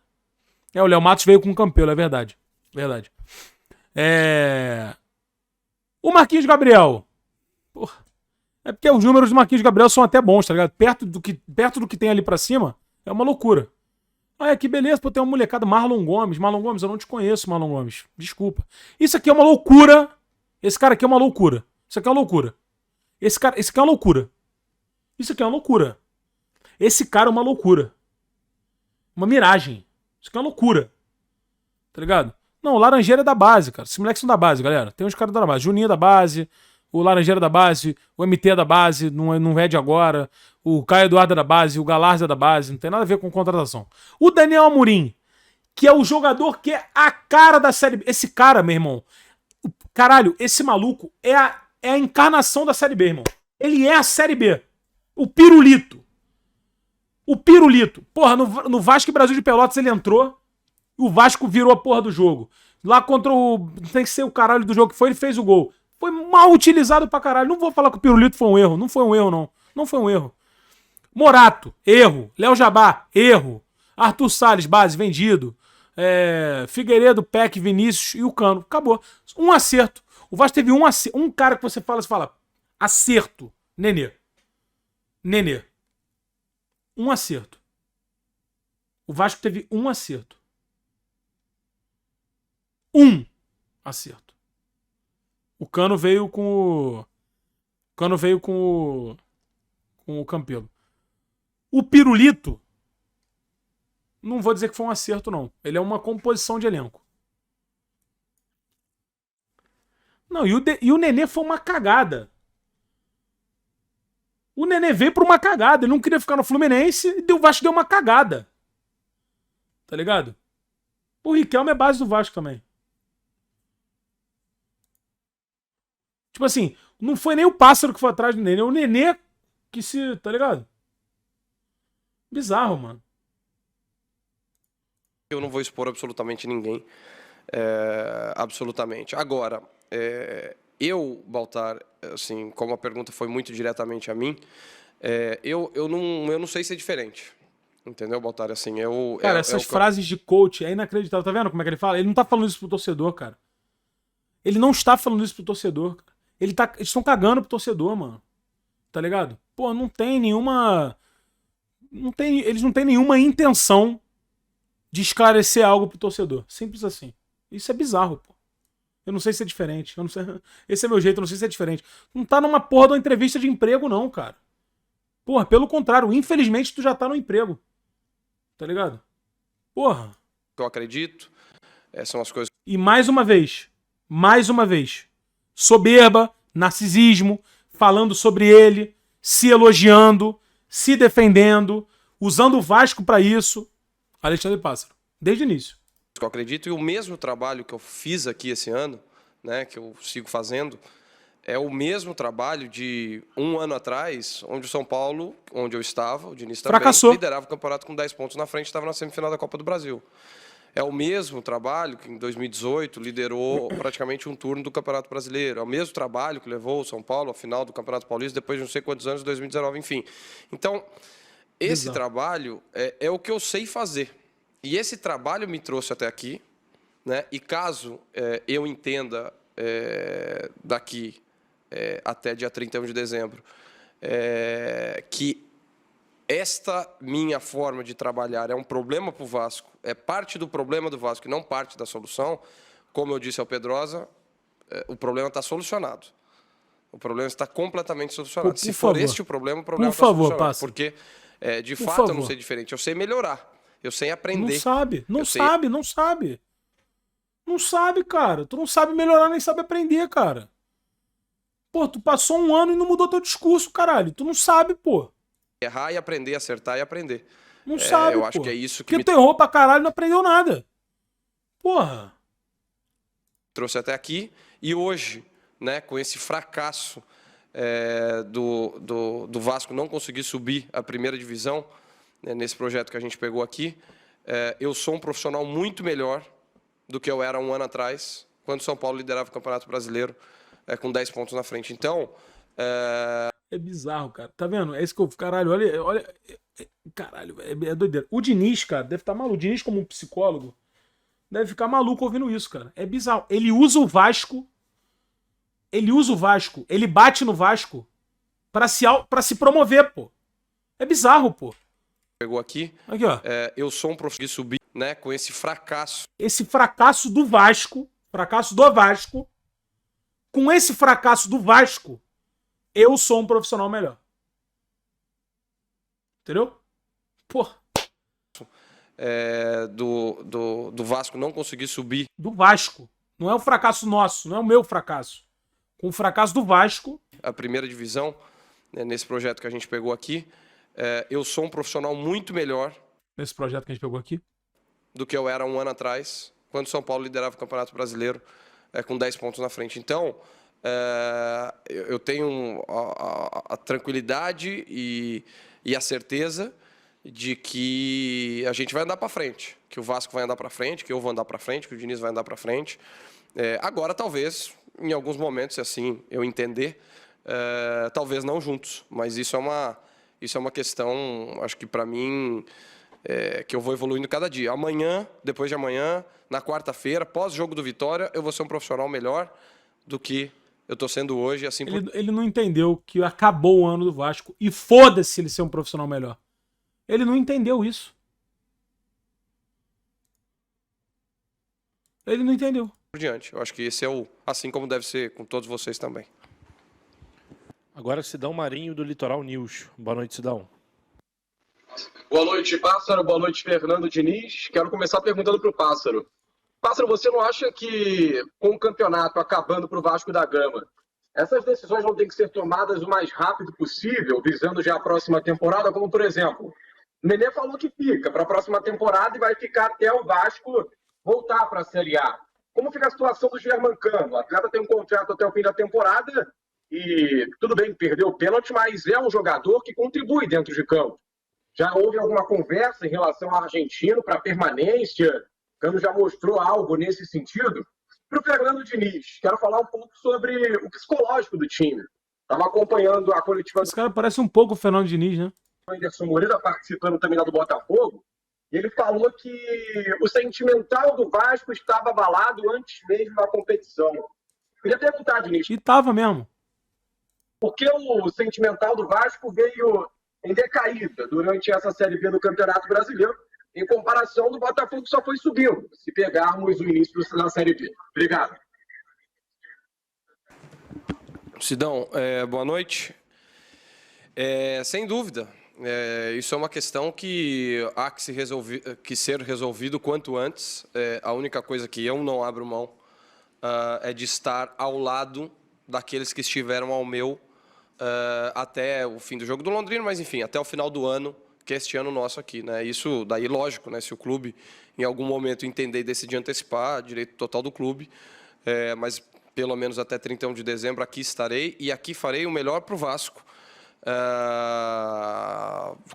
O Léo Matos veio com o Campelo, é verdade. Verdade. O Marquinhos Gabriel. Porra. É porque os números do Marquinhos Gabriel são até bons, tá ligado? Perto do que tem ali pra cima, é uma loucura. Que beleza, pô, tem uma molecada. Marlon Gomes. Marlon Gomes, eu não te conheço, Marlon Gomes. Desculpa. Isso aqui é uma loucura. Esse cara aqui é uma loucura. Isso aqui é uma loucura. Esse aqui é uma loucura. Isso aqui é uma loucura. Esse cara é uma loucura. Uma miragem. Isso aqui é uma loucura. Tá ligado? Não, o Laranjeira é da base, cara. Esses moleques são da base, galera. Tem uns caras da base. Juninho é da base. O Laranjeira é da base. O MT é da base. Não é de agora. O Caio Eduardo é da base. O Galarza é da base. Não tem nada a ver com contratação. O Daniel Amorim, que é o jogador que é a cara da Série B. Esse cara, meu irmão. Caralho, esse maluco é a encarnação da Série B, irmão. Ele é a Série B. O Pirulito. O Pirulito. Porra, no Vasco e Brasil de Pelotas ele entrou. O Vasco virou a porra do jogo. Lá contra o... Tem que ser o caralho do jogo que foi, ele fez o gol. Foi mal utilizado pra caralho. Não vou falar que o Pirulito foi um erro. Não foi um erro, não. Não foi um erro. Morato, erro. Léo Jabá, erro. Arthur Salles, base, vendido. Figueiredo, Peck, Vinícius e o Cano. Acabou. Um acerto. O Vasco teve um cara que você fala, acerto. Nenê. Um acerto. O Vasco teve um acerto. Um acerto. O Cano veio com o Campelo. O Pirulito, não vou dizer que foi um acerto, não. Ele é uma composição de elenco. Não, e o Nenê foi uma cagada. O Nenê veio por uma cagada. Ele não queria ficar no Fluminense e o Vasco deu uma cagada. Tá ligado? O Riquelme é base do Vasco também. Tipo assim, não foi nem o Pássaro que foi atrás do Nenê. O Nenê que se... Tá ligado? Bizarro, mano. Eu não vou expor absolutamente ninguém. Absolutamente. Agora, eu, Baltar, assim, como a pergunta foi muito diretamente a mim, eu não sei ser diferente. Entendeu, Baltar? Assim, cara, essas frases de coach é inacreditável. Tá vendo como é que ele fala? Ele não tá falando isso pro torcedor, cara. Ele não está falando isso pro torcedor, cara. Eles estão cagando pro torcedor, mano. Tá ligado? Pô, não tem nenhuma... Eles não têm nenhuma intenção de esclarecer algo pro torcedor. Simples assim. Isso é bizarro, pô. Eu não sei se é diferente. Eu não sei... Esse é meu jeito, eu não sei se é diferente. Não tá numa porra de uma entrevista de emprego, não, cara. Porra, pelo contrário. Infelizmente, tu já tá no emprego. Tá ligado? Porra. Eu acredito. São as coisas E mais uma vez, soberba, narcisismo, falando sobre ele, se elogiando, se defendendo, usando o Vasco pra isso. Alexandre Pássaro, desde o início. Eu acredito, e o mesmo trabalho que eu fiz aqui esse ano, né, que eu sigo fazendo, é o mesmo trabalho de um ano atrás, onde o São Paulo, onde eu estava, o Diniz também, fracassou, liderava o campeonato com 10 pontos na frente, estava na semifinal da Copa do Brasil. É o mesmo trabalho que em 2018 liderou praticamente um turno do Campeonato Brasileiro. É o mesmo trabalho que levou o São Paulo à final do Campeonato Paulista depois de não sei quantos anos, 2019, enfim. Então, esse trabalho é o que eu sei fazer. E esse trabalho me trouxe até aqui, né? E caso eu entenda daqui até dia 31 de dezembro que esta minha forma de trabalhar é um problema para o Vasco, é parte do problema do Vasco e não parte da solução, como eu disse ao Pedrosa, o problema está solucionado. O problema está completamente solucionado. Se for este o problema está solucionado. Pássaro. Porque, de fato, eu não sei diferente. Eu sei melhorar. Eu sei aprender. Não sabe, cara. Tu não sabe melhorar nem sabe aprender, cara. Pô, tu passou um ano e não mudou teu discurso, caralho. Tu não sabe, pô. Errar e aprender, acertar e aprender. Não sabe, eu acho que é isso que porque tu errou pra caralho e não aprendeu nada. Porra. Trouxe até aqui. E hoje, né, com esse fracasso do Vasco não conseguir subir a primeira divisão, nesse projeto que a gente pegou aqui, eu sou um profissional muito melhor do que eu era um ano atrás, quando o São Paulo liderava o Campeonato Brasileiro com 10 pontos na frente. Então... É bizarro, cara. Tá vendo? É isso que eu... Caralho, olha... Caralho, é doideira. O Diniz, cara, deve estar maluco. O Diniz, como um psicólogo, deve ficar maluco ouvindo isso, cara. É bizarro. Ele usa o Vasco, ele bate no Vasco pra se promover, pô. É bizarro, pô. Pegou aqui. Aqui, ó. Eu sou um profissional de subir, né, com esse fracasso. Esse fracasso do Vasco, com esse fracasso do Vasco, eu sou um profissional melhor. Entendeu? Porra. Do Vasco não conseguir subir. Do Vasco. Não é o fracasso nosso, não é o meu fracasso. Com o fracasso do Vasco. A primeira divisão, nesse projeto que a gente pegou aqui, eu sou um profissional muito melhor. Nesse projeto que a gente pegou aqui? Do que eu era um ano atrás, quando o São Paulo liderava o Campeonato Brasileiro com 10 pontos na frente. Então, eu tenho a tranquilidade e a certeza de que a gente vai andar para frente, que o Vasco vai andar para frente, que eu vou andar para frente, que o Diniz vai andar para frente. Agora, talvez, em alguns momentos, se assim eu entender, talvez não juntos, mas isso é uma questão, acho que para mim, que eu vou evoluindo cada dia. Amanhã, depois de amanhã, na quarta-feira, pós-jogo do Vitória, eu vou ser um profissional melhor do que eu estou sendo hoje. Assim ele não entendeu que acabou o ano do Vasco e foda-se ele ser um profissional melhor. Ele não entendeu isso. Ele não entendeu. Por diante. Eu acho que esse é assim como deve ser com todos vocês também. Agora, Sidão Marinho, do Litoral News. Boa noite, Sidão. Boa noite, Pássaro. Boa noite, Fernando Diniz. Quero começar perguntando para o Pássaro. Pássaro, você não acha que, com o campeonato acabando para o Vasco da Gama, essas decisões vão ter que ser tomadas o mais rápido possível, visando já a próxima temporada? Como, por exemplo, o Nenê falou que fica para a próxima temporada e vai ficar até o Vasco voltar para a Série A. Como fica a situação do Germancano? O atleta tem um contrato até o fim da temporada e, tudo bem, perdeu o pênalti, mas é um jogador que contribui dentro de campo. Já houve alguma conversa em relação ao argentino para permanência? O Cano já mostrou algo nesse sentido? Para o Fernando Diniz, quero falar um pouco sobre o psicológico do time. Estava acompanhando a coletiva... Esse cara parece um pouco o Fernando Diniz, né? O Anderson Moreira participando também lá do Botafogo. E ele falou que o sentimental do Vasco estava abalado antes mesmo da competição. Queria perguntar, Diniz. E tava mesmo. Por que o sentimental do Vasco veio em decaída durante essa Série B do Campeonato Brasileiro, em comparação do Botafogo que só foi subindo, se pegarmos o início da Série B? Obrigado. Sidão, boa noite. Sem dúvida, Isso é uma questão que há que ser resolvido quanto antes. A única coisa que eu não abro mão é de estar ao lado daqueles que estiveram ao meu até o fim do jogo do Londrina, mas enfim, até o final do ano, que é este ano nosso aqui, né? Isso daí, lógico, né? Se o clube em algum momento entender e decidir antecipar, direito total do clube, mas pelo menos até 31 de dezembro aqui estarei e aqui farei o melhor para o Vasco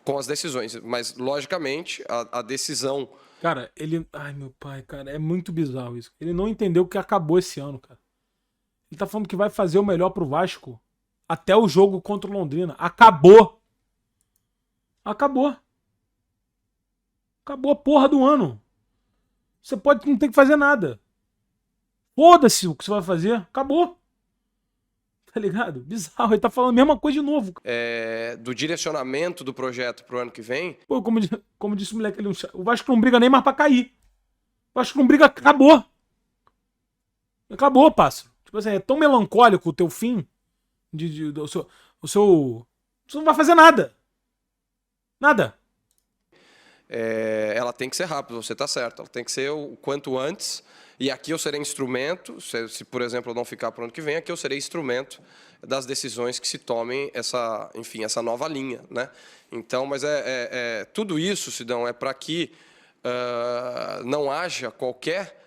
com as decisões. Mas, logicamente, a decisão... Cara, ele... Ai, meu pai, cara, é muito bizarro isso. Ele não entendeu que acabou esse ano, cara. Ele tá falando que vai fazer o melhor pro Vasco até o jogo contra o Londrina. Acabou! Acabou. Acabou a porra do ano. Você não tem que fazer nada. Foda-se o que você vai fazer. Acabou. Tá ligado? Bizarro. Ele tá falando a mesma coisa de novo. Do direcionamento do projeto pro ano que vem. Pô, como disse o moleque ali, o Vasco não briga nem mais pra cair. O Vasco não briga, acabou. Acabou, pássaro. Tipo assim, é tão melancólico o teu fim. Você não vai fazer nada. Nada. Ela tem que ser rápida, você está certo. Ela tem que ser o quanto antes. E aqui eu serei instrumento, se por exemplo eu não ficar para o ano que vem, aqui eu serei instrumento das decisões que se tomem essa nova linha, né? Então, mas tudo isso, Sidão, é para que não haja qualquer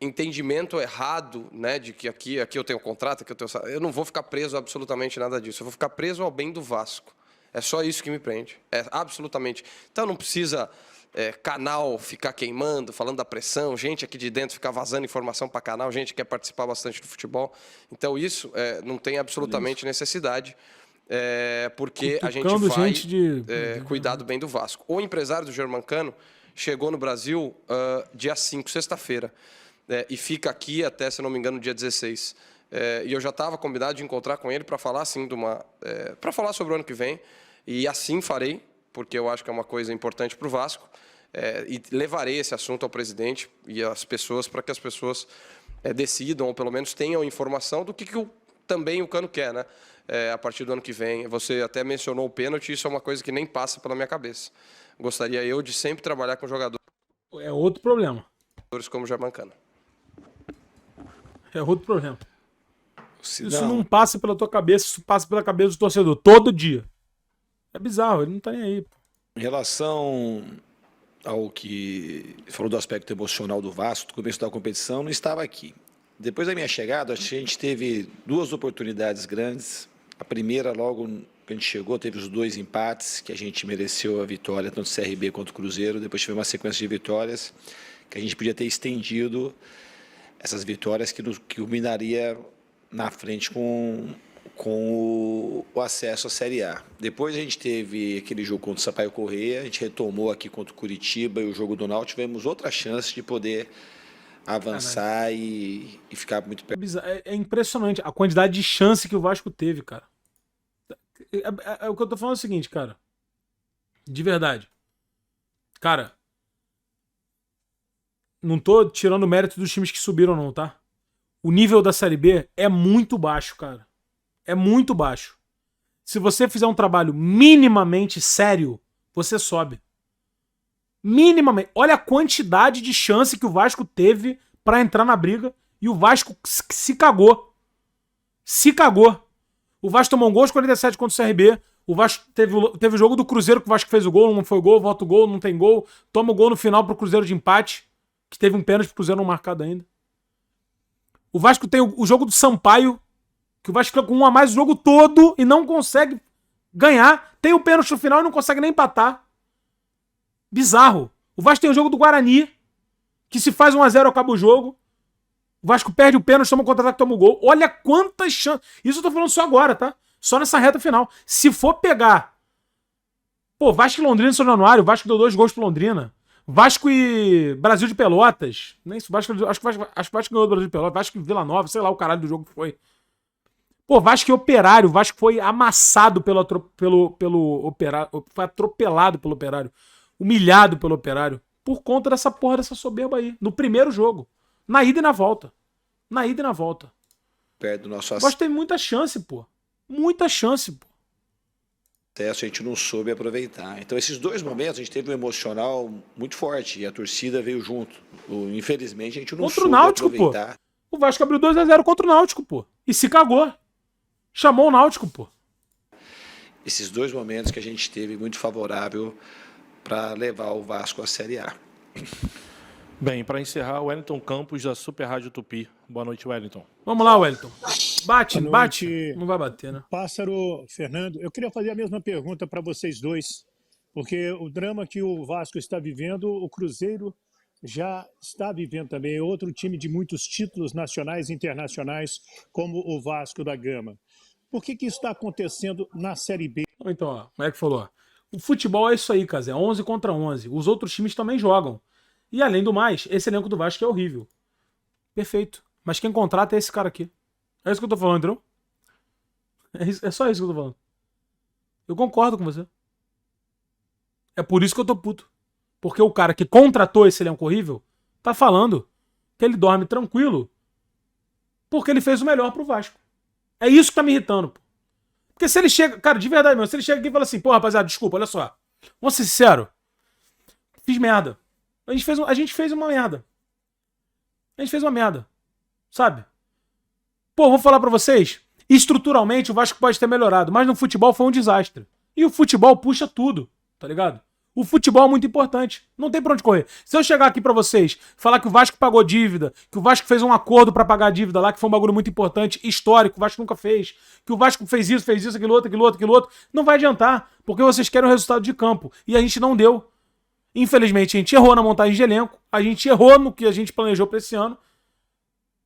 entendimento errado, né, de que aqui eu tenho contrato, aqui eu não vou ficar preso a absolutamente nada disso. Eu vou ficar preso ao bem do Vasco. É só isso que me prende. Absolutamente. Então não precisa canal ficar queimando, falando da pressão, gente aqui de dentro ficar vazando informação para canal, gente que quer participar bastante do futebol. Então isso não tem absolutamente necessidade, porque a gente vai cuidar do bem do Vasco. O empresário do Germancano chegou no Brasil dia 5, sexta-feira, e fica aqui até, se não me engano, dia 16. E eu já estava combinado de encontrar com ele para falar assim para falar sobre o ano que vem, e assim farei, porque eu acho que é uma coisa importante para o Vasco, e levarei esse assunto ao presidente e às pessoas para que as pessoas decidam, ou pelo menos tenham informação do que também o Cano quer, né? A partir do ano que vem. Você até mencionou o pênalti, isso é uma coisa que nem passa pela minha cabeça. Gostaria eu de sempre trabalhar com jogadores. É outro problema. Como o Germancano. É outro problema. Isso não passa pela tua cabeça, isso passa pela cabeça do torcedor, todo dia. É bizarro, ele não tá nem aí. Em relação ao que falou do aspecto emocional do Vasco, do começo da competição, não estava aqui. Depois da minha chegada, acho que a gente teve duas oportunidades grandes. A primeira, logo que a gente chegou, teve os 2 empates, que a gente mereceu a vitória, tanto o CRB quanto o Cruzeiro. Depois tivemos uma sequência de vitórias, que a gente podia ter estendido essas vitórias que culminaria na frente com o acesso à Série A. Depois a gente teve aquele jogo contra o Sampaio Corrêa, a gente retomou aqui contra o Curitiba e o jogo do Náutico, tivemos outra chance de poder avançar e ficar muito perto. É impressionante a quantidade de chance que o Vasco teve, cara. O que eu tô falando é o seguinte, cara. De verdade. Cara, não tô tirando o mérito dos times que subiram não, tá? O nível da Série B é muito baixo, cara. É muito baixo. Se você fizer um trabalho minimamente sério, você sobe. Minimamente. Olha a quantidade de chance que o Vasco teve pra entrar na briga e o Vasco se cagou. Se cagou. O Vasco tomou um gol aos 47 contra o CRB. O Vasco teve o jogo do Cruzeiro que o Vasco fez o gol, não foi gol, volta o gol, não tem gol. Toma o gol no final pro Cruzeiro de empate, que teve um pênalti pro Cruzeiro não marcado ainda. O Vasco tem o jogo do Sampaio, que o Vasco fica com 1 a mais o jogo todo e não consegue ganhar. Tem o pênalti no final e não consegue nem empatar. Bizarro. O Vasco tem o jogo do Guarani, que se faz 1 a 0 acaba o jogo. O Vasco perde o pênalti, toma o contra-ataque, toma o gol. Olha quantas chances. Isso eu tô falando só agora, tá? Só nessa reta final. Se for pegar... Pô, Vasco e Londrina em São Januário, o Vasco deu 2 gols pro Londrina. Vasco e Brasil de Pelotas. Nem isso, acho que o Vasco ganhou do Brasil de Pelotas. Vasco e Vila Nova, sei lá o caralho do jogo que foi. Pô, Vasco e Operário. O Vasco foi amassado pelo Operário. Foi atropelado pelo Operário. Humilhado pelo Operário. Por conta dessa porra, dessa soberba aí. No primeiro jogo. Na ida e na volta. Na ida e na volta. Perto do nosso o Vasco tem muita chance, pô. Muita chance, pô. a gente não soube aproveitar. Então, esses 2 momentos, a gente teve um emocional muito forte e a torcida veio junto. Infelizmente, a gente não Contra o soube Náutico, aproveitar. O Vasco abriu 2-0 contra o Náutico, pô. E se cagou. Chamou o Náutico, pô. Esses 2 momentos que a gente teve muito favorável para levar o Vasco à Série A. Bem, para encerrar, o Wellington Campos, da Super Rádio Tupi. Boa noite, Wellington. Vamos lá, Wellington. Bate, Boa bate. noite. Não vai bater, né? Pássaro, Fernando, eu queria fazer a mesma pergunta para vocês dois, porque o drama que o Vasco está vivendo, o Cruzeiro já está vivendo também. É outro time de muitos títulos nacionais e internacionais, como o Vasco da Gama. Por que isso está acontecendo na Série B? Então, ó, como é que falou? O futebol é isso aí, cara. É 11 contra 11. Os outros times também jogam. E além do mais, esse elenco do Vasco é horrível. Perfeito. Mas quem contrata é esse cara aqui. É isso que eu tô falando, entendeu? É só isso que eu tô falando. Eu concordo com você. É por isso que eu tô puto. Porque o cara que contratou esse elenco horrível tá falando que ele dorme tranquilo porque ele fez o melhor pro Vasco. É isso que tá me irritando, pô. Porque se ele chega... Cara, de verdade mesmo, se ele chega aqui e fala assim, pô, rapaziada, desculpa, olha só. Vamos ser sincero. Fiz merda. A gente fez uma merda. A gente fez uma merda. Sabe? Pô, vou falar pra vocês. Estruturalmente o Vasco pode ter melhorado, mas no futebol foi um desastre. E o futebol puxa tudo, tá ligado? O futebol é muito importante. Não tem pra onde correr. Se eu chegar aqui pra vocês, falar que o Vasco pagou dívida, que o Vasco fez um acordo pra pagar a dívida lá, que foi um bagulho muito importante, histórico, o Vasco nunca fez, que o Vasco fez isso, aquilo outro, não vai adiantar, porque vocês querem o resultado de campo. E a gente não deu. Infelizmente, a gente errou na montagem de elenco, a gente errou no que a gente planejou pra esse ano,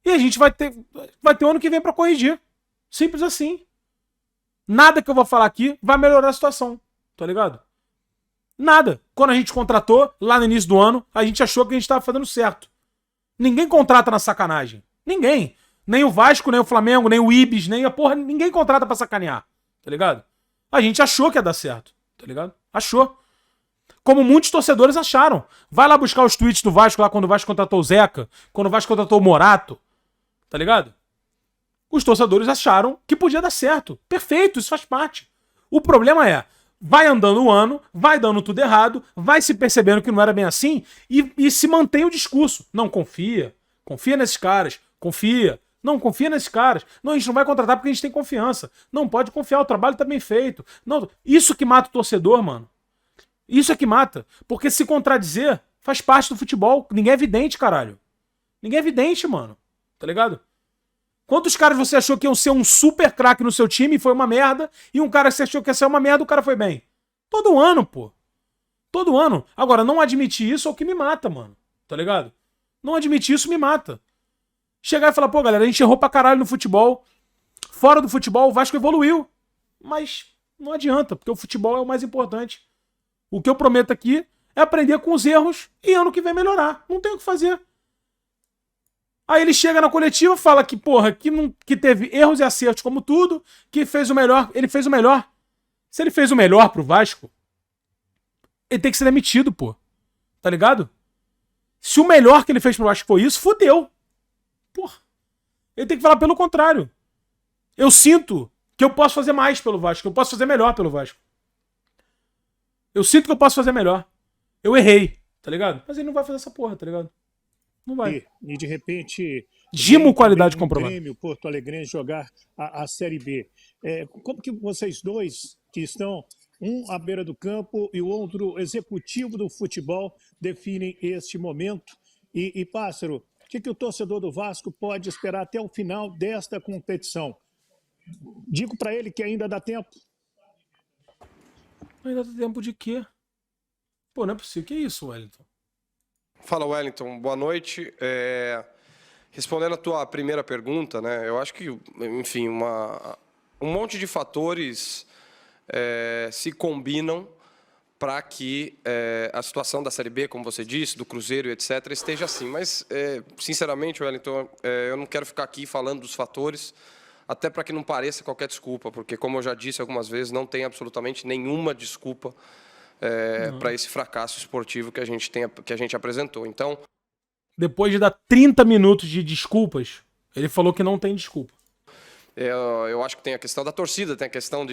e a gente vai ter o ano que vem pra corrigir. Simples assim. Nada que eu vou falar aqui vai melhorar a situação, tá ligado? Nada. Quando a gente contratou, lá no início do ano, a gente achou que a gente estava fazendo certo. Ninguém contrata na sacanagem. Ninguém. Nem o Vasco, nem o Flamengo, nem o Ibis, nem a porra. Ninguém contrata pra sacanear. Tá ligado? A gente achou que ia dar certo. Tá ligado? Achou. Como muitos torcedores acharam. Vai lá buscar os tweets do Vasco lá quando o Vasco contratou o Zeca, quando o Vasco contratou o Morato. Tá ligado? Os torcedores acharam que podia dar certo. Perfeito, isso faz parte. O problema é... Vai andando o ano, vai dando tudo errado, vai se percebendo que não era bem assim e se mantém o discurso. Não, confia. Confia nesses caras. Confia. Não, confia nesses caras. Não, a gente não vai contratar porque a gente tem confiança. Não, pode confiar, o trabalho tá bem feito. Não, isso que mata o torcedor, mano. Isso é que mata. Porque se contradizer faz parte do futebol. Ninguém é vidente, caralho. Ninguém é vidente, mano. Tá ligado? Quantos caras você achou que iam ser um super craque no seu time e foi uma merda, e um cara que você achou que ia ser uma merda, o cara foi bem? Todo ano, pô. Todo ano. Agora, não admitir isso é o que me mata, mano. Tá ligado? Não admitir isso me mata. Chegar e falar, pô, galera, a gente errou pra caralho no futebol. Fora do futebol, o Vasco evoluiu. Mas não adianta, porque o futebol é o mais importante. O que eu prometo aqui é aprender com os erros e ano que vem melhorar. Não tem o que fazer. Aí ele chega na coletiva e fala que, porra, que teve erros e acertos como tudo, que fez o melhor. Ele fez o melhor. Se ele fez o melhor pro Vasco, ele tem que ser demitido, pô. Tá ligado? Se o melhor que ele fez pro Vasco foi isso, fudeu. Porra. Ele tem que falar pelo contrário. Eu sinto que eu posso fazer mais pelo Vasco, que eu posso fazer melhor pelo Vasco. Eu sinto que eu posso fazer melhor. Eu errei, tá ligado? Mas ele não vai fazer essa porra, tá ligado? Não vai. E de repente... Gimo qualidade comprovada. Grêmio, Porto Alegrense jogar a Série B. Como que vocês dois, que estão um à beira do campo e o outro executivo do futebol, definem este momento? E Pássaro, o que o torcedor do Vasco pode esperar até o final desta competição? Digo para ele que ainda dá tempo. Ainda dá tempo de quê? Pô, não é possível. Que isso, Wellington? Fala, Wellington. Boa noite. Respondendo a tua primeira pergunta, né? Eu acho que, enfim, um monte de fatores se combinam para que a situação da Série B, como você disse, do Cruzeiro, etc., esteja assim. Mas, sinceramente, Wellington, eu não quero ficar aqui falando dos fatores, até para que não pareça qualquer desculpa, porque, como eu já disse algumas vezes, não tem absolutamente nenhuma desculpa para esse fracasso esportivo que a gente apresentou. Então, depois de dar 30 minutos de desculpas, ele falou que não tem desculpa. Eu acho que tem a questão da torcida, tem a questão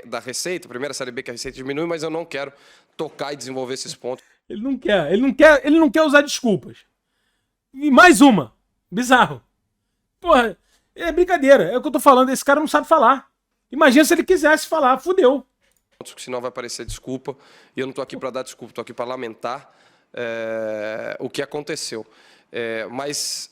da receita, primeira Série B que a receita diminui, mas eu não quero tocar e desenvolver esses pontos. Ele não quer usar desculpas. E mais uma. Bizarro. Porra, é brincadeira. É o que eu tô falando. Esse cara não sabe falar. Imagina se ele quisesse falar. Fudeu. Senão vai parecer desculpa. E eu não tô aqui para dar desculpa, tô aqui para lamentar o que aconteceu. Mas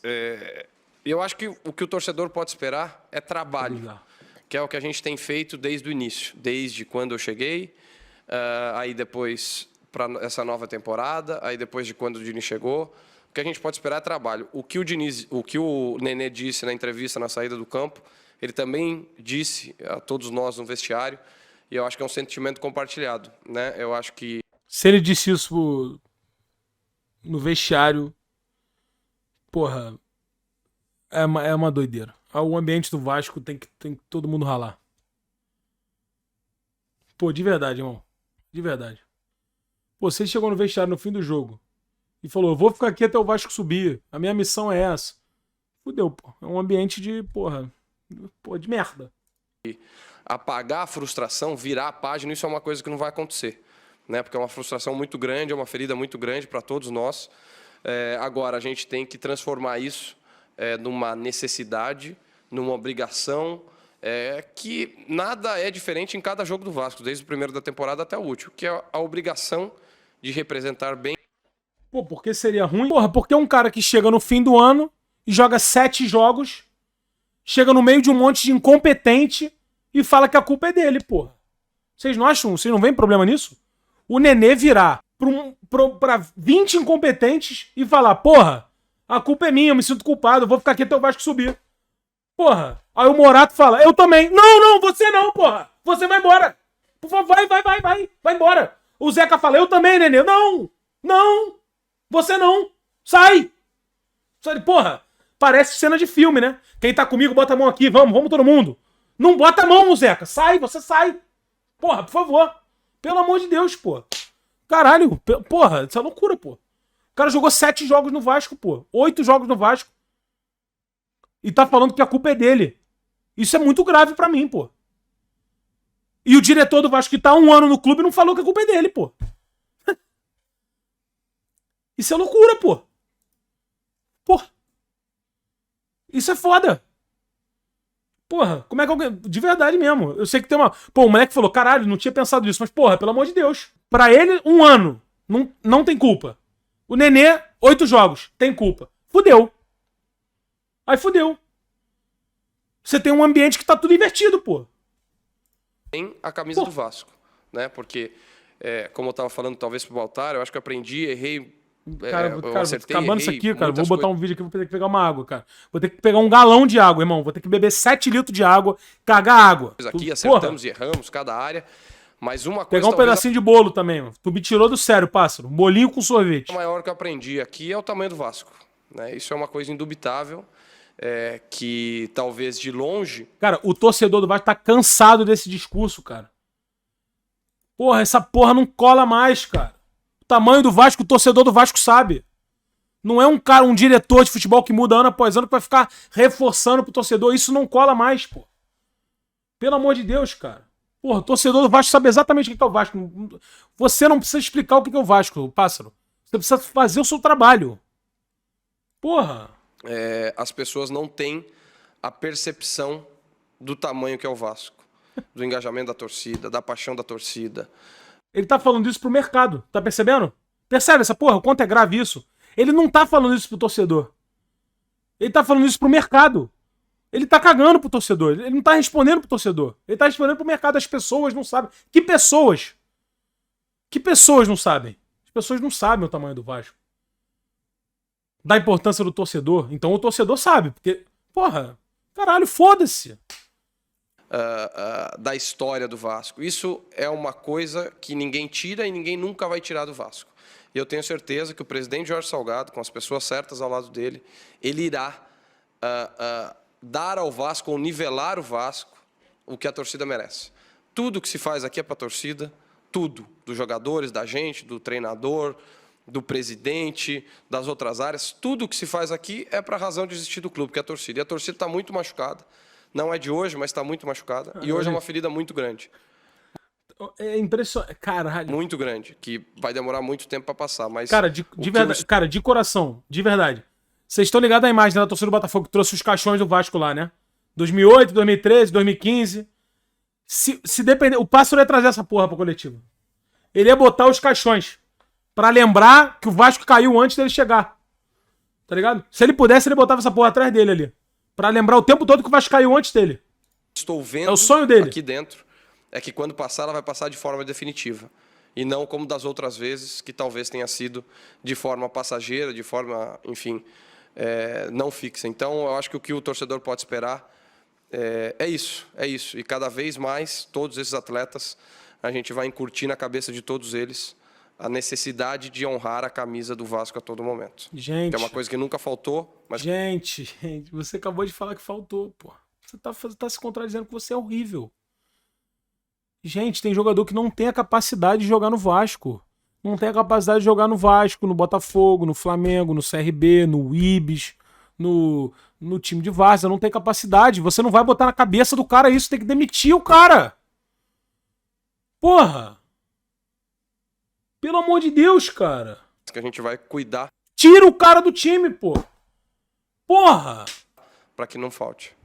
eu acho que o que o torcedor pode esperar é trabalho, que é o que a gente tem feito desde o início, desde quando eu cheguei, aí depois para essa nova temporada, aí depois de quando o Diniz chegou. O que a gente pode esperar é trabalho. O que o Nenê disse na entrevista na saída do campo, ele também disse a todos nós no vestiário, e eu acho que é um sentimento compartilhado, né? Eu acho que se ele disse isso no vestiário, porra, é uma doideira. O ambiente do Vasco tem que todo mundo ralar. Pô, de verdade, irmão. De verdade. Pô, você chegou no vestiário no fim do jogo e falou, eu vou ficar aqui até o Vasco subir. A minha missão é essa. Fudeu, pô. É um ambiente de, de merda. Apagar a frustração, virar a página, isso é uma coisa que não vai acontecer, né? Porque é uma frustração muito grande, é uma ferida muito grande para todos nós. Agora, a gente tem que transformar isso numa necessidade, numa obrigação, que nada é diferente em cada jogo do Vasco, desde o primeiro da temporada até o último, que é a obrigação de representar bem. Pô, por que seria ruim? Porra, porque é um cara que chega no fim do ano e joga 7 jogos, chega no meio de um monte de incompetente e fala que a culpa é dele, porra. Vocês não acham? Vocês não veem problema nisso? O Nenê virar pra 20 incompetentes e falar, porra, a culpa é minha, eu me sinto culpado, eu vou ficar aqui até o Vasco subir. Porra. Aí o Morato fala, eu também. Não, você não, porra. Você vai embora. Por favor, vai embora. O Zeca fala, eu também, Nenê. Não, você não. Sai. Porra, parece cena de filme, né? Quem tá comigo, bota a mão aqui, vamos todo mundo. Não bota a mão, Zeca. Sai, você sai. Porra, por favor. Pelo amor de Deus, pô. Caralho, porra, isso é loucura, pô. O cara jogou 7 jogos no Vasco, pô. 8 jogos no Vasco. E tá falando que a culpa é dele. Isso é muito grave pra mim, pô. E o diretor do Vasco que tá há 1 ano no clube não falou que a culpa é dele, pô. Isso é loucura, pô. Porra. Isso é foda. Porra, como é que alguém... De verdade mesmo. Eu sei que tem uma... Pô, o moleque falou, caralho, não tinha pensado nisso. Mas, porra, pelo amor de Deus. Pra ele, 1 ano. Não tem culpa. O Nenê, 8 jogos. Tem culpa. Fudeu. Aí fudeu. Você tem um ambiente que tá tudo invertido, pô. Tem a camisa do Vasco, né? Porque, como eu tava falando, talvez pro Baltar, eu acho que eu aprendi, errei. Cara, acabando isso aqui, cara, vou botar um vídeo aqui, vou ter que pegar uma água, cara. Vou ter que pegar um galão de água, irmão. Vou ter que beber 7 litros de água, cagar água. Aqui acertamos e erramos cada área, mas uma coisa... Pegar um pedacinho de bolo também, mano. Tu me tirou do sério, pássaro. Um bolinho com sorvete. O maior que eu aprendi aqui é o tamanho do Vasco, né? Isso é uma coisa indubitável, que talvez de longe... Cara, o torcedor do Vasco tá cansado desse discurso, cara. Porra, essa porra não cola mais, cara. O tamanho do Vasco, o torcedor do Vasco sabe. Não é um diretor de futebol que muda ano após ano que vai ficar reforçando pro torcedor. Isso não cola mais, pô. Pelo amor de Deus, cara. Porra, o torcedor do Vasco sabe exatamente o que é o Vasco. Você não precisa explicar o que é o Vasco, pássaro. Você precisa fazer o seu trabalho. Porra. As pessoas não têm a percepção do tamanho que é o Vasco. Do engajamento da torcida, da paixão da torcida. Ele tá falando isso pro mercado, tá percebendo? Percebe essa porra? O quanto é grave isso? Ele não tá falando isso pro torcedor. Ele tá falando isso pro mercado. Ele tá cagando pro torcedor. Ele não tá respondendo pro torcedor. Ele tá respondendo pro mercado. As pessoas não sabem. Que pessoas? Que pessoas não sabem? As pessoas não sabem o tamanho do Vasco. Da importância do torcedor. Então o torcedor sabe. Porque, porra, caralho, foda-se. Da história do Vasco. Isso é uma coisa que ninguém tira e ninguém nunca vai tirar do Vasco. E eu tenho certeza que o presidente Jorge Salgado, com as pessoas certas ao lado dele, ele irá dar ao Vasco, ou nivelar o Vasco, o que a torcida merece. Tudo que se faz aqui é para a torcida, tudo. Dos jogadores, da gente, do treinador, do presidente, das outras áreas, tudo que se faz aqui é para a razão de existir do clube, que é a torcida. E a torcida está muito machucada. Não é de hoje, mas está muito machucada. E hoje é uma ferida muito grande. É impressionante. Caralho. Muito grande, que vai demorar muito tempo para passar. Mas Cara, de verdade, cara, de coração, de verdade. Vocês estão ligados à imagem da torcida do Botafogo que trouxe os caixões do Vasco lá, né? 2008, 2013, 2015. Se depender, o Pássaro ia trazer essa porra pra coletiva. Ele ia botar os caixões pra lembrar que o Vasco caiu antes dele chegar. Tá ligado? Se ele pudesse, ele botava essa porra atrás dele ali. Pra lembrar o tempo todo que o Vasco caiu antes dele. Estou vendo é o sonho dele. Aqui dentro é que quando passar, ela vai passar de forma definitiva. E não como das outras vezes, que talvez tenha sido de forma passageira, de forma, enfim, não fixa. Então, eu acho que o que o torcedor pode esperar é isso. E cada vez mais, todos esses atletas, a gente vai incutir na cabeça de todos eles a necessidade de honrar a camisa do Vasco a todo momento. Gente. Que é uma coisa que nunca faltou. Mas... Gente, você acabou de falar que faltou, pô. Você tá se contradizendo que você é horrível. Gente, tem jogador que não tem a capacidade de jogar no Vasco. Não tem a capacidade de jogar no Vasco, no Botafogo, no Flamengo, no CRB, no Ibis, no time de Várzea. Não tem capacidade. Você não vai botar na cabeça do cara isso. Tem que demitir o cara. Porra. Pelo amor de Deus, cara. Que a gente vai cuidar. Tira o cara do time, pô. Porra. Para que não falte.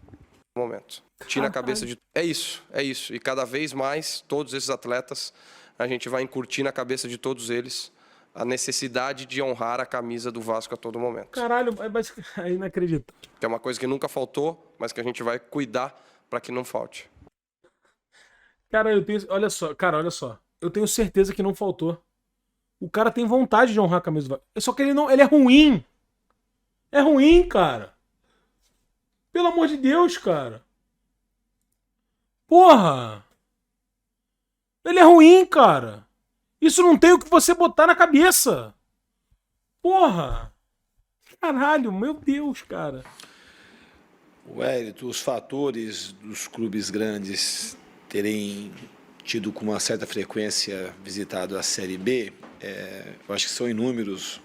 Momento. Tira a cabeça de... É isso. E cada vez mais, todos esses atletas, a gente vai incutir na cabeça de todos eles a necessidade de honrar a camisa do Vasco a todo momento. Caralho, é inacreditável. Que é uma coisa que nunca faltou, mas que a gente vai cuidar para que não falte. Cara, olha só. Eu tenho certeza que não faltou. O cara tem vontade de honrar a camisa do Vasco. Só que ele é ruim. É ruim, cara. Pelo amor de Deus, cara. Porra! Ele é ruim, cara. Isso não tem o que você botar na cabeça. Porra! Caralho, meu Deus, cara. Wellington, os fatores dos clubes grandes terem tido com uma certa frequência visitado a Série B, eu acho que são inúmeros.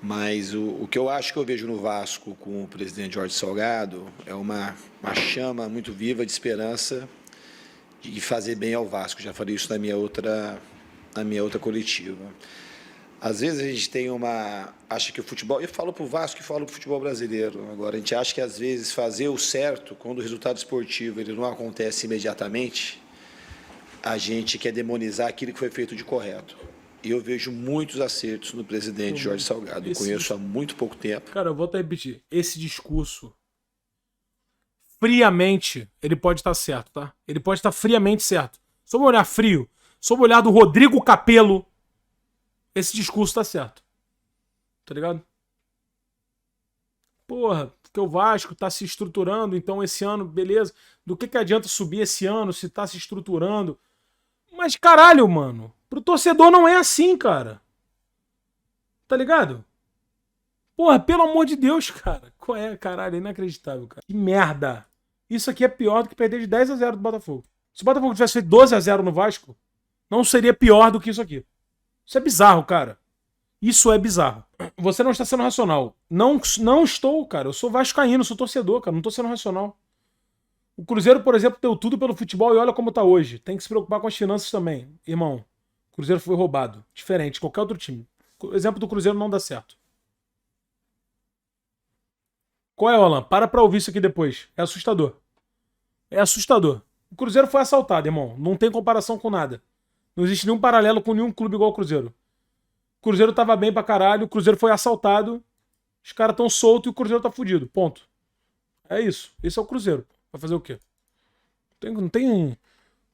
Mas o que eu acho que eu vejo no Vasco com o presidente Jorge Salgado é uma chama muito viva de esperança de fazer bem ao Vasco. Já falei isso na minha outra coletiva. Às vezes a gente tem acha que o futebol... Eu falo para o Vasco e falo para o futebol brasileiro. Agora, a gente acha que às vezes fazer o certo, quando o resultado esportivo ele não acontece imediatamente, a gente quer demonizar aquilo que foi feito de correto. E eu vejo muitos acertos no presidente Jorge Salgado. Eu conheço há muito pouco tempo. Cara, eu vou até repetir. Esse discurso, friamente, ele pode estar certo, tá? Ele pode estar friamente certo. Sob o olhar frio, sob o olhar do Rodrigo Capello, esse discurso tá certo. Tá ligado? Porra, porque o Vasco tá se estruturando, então esse ano, beleza. Do que adianta subir esse ano se tá se estruturando? Mas caralho, mano. Pro torcedor não é assim, cara. Tá ligado? Porra, pelo amor de Deus, cara. Qual é, caralho? É inacreditável, cara. Que merda. Isso aqui é pior do que perder de 10-0 do Botafogo. Se o Botafogo tivesse feito 12-0 no Vasco, não seria pior do que isso aqui. Isso é bizarro, cara. Isso é bizarro. Você não está sendo racional. Não estou, cara. Eu sou vascaíno, sou torcedor, cara. Não tô sendo racional. O Cruzeiro, por exemplo, deu tudo pelo futebol e olha como tá hoje. Tem que se preocupar com as finanças também. Irmão, o Cruzeiro foi roubado. Diferente de qualquer outro time. O exemplo do Cruzeiro não dá certo. Qual é, Alan? Pra ouvir isso aqui depois. É assustador. É assustador. O Cruzeiro foi assaltado, irmão. Não tem comparação com nada. Não existe nenhum paralelo com nenhum clube igual ao Cruzeiro. O Cruzeiro tava bem pra caralho, o Cruzeiro foi assaltado, os caras tão soltos e o Cruzeiro tá fudido. Ponto. É isso. Esse é o Cruzeiro. Vai fazer o quê? Não tem...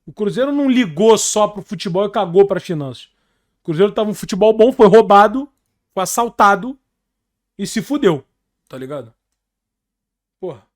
O Cruzeiro não ligou só pro futebol e cagou para as finanças. O Cruzeiro tava um futebol bom, foi roubado, foi assaltado e se fudeu. Tá ligado? Porra.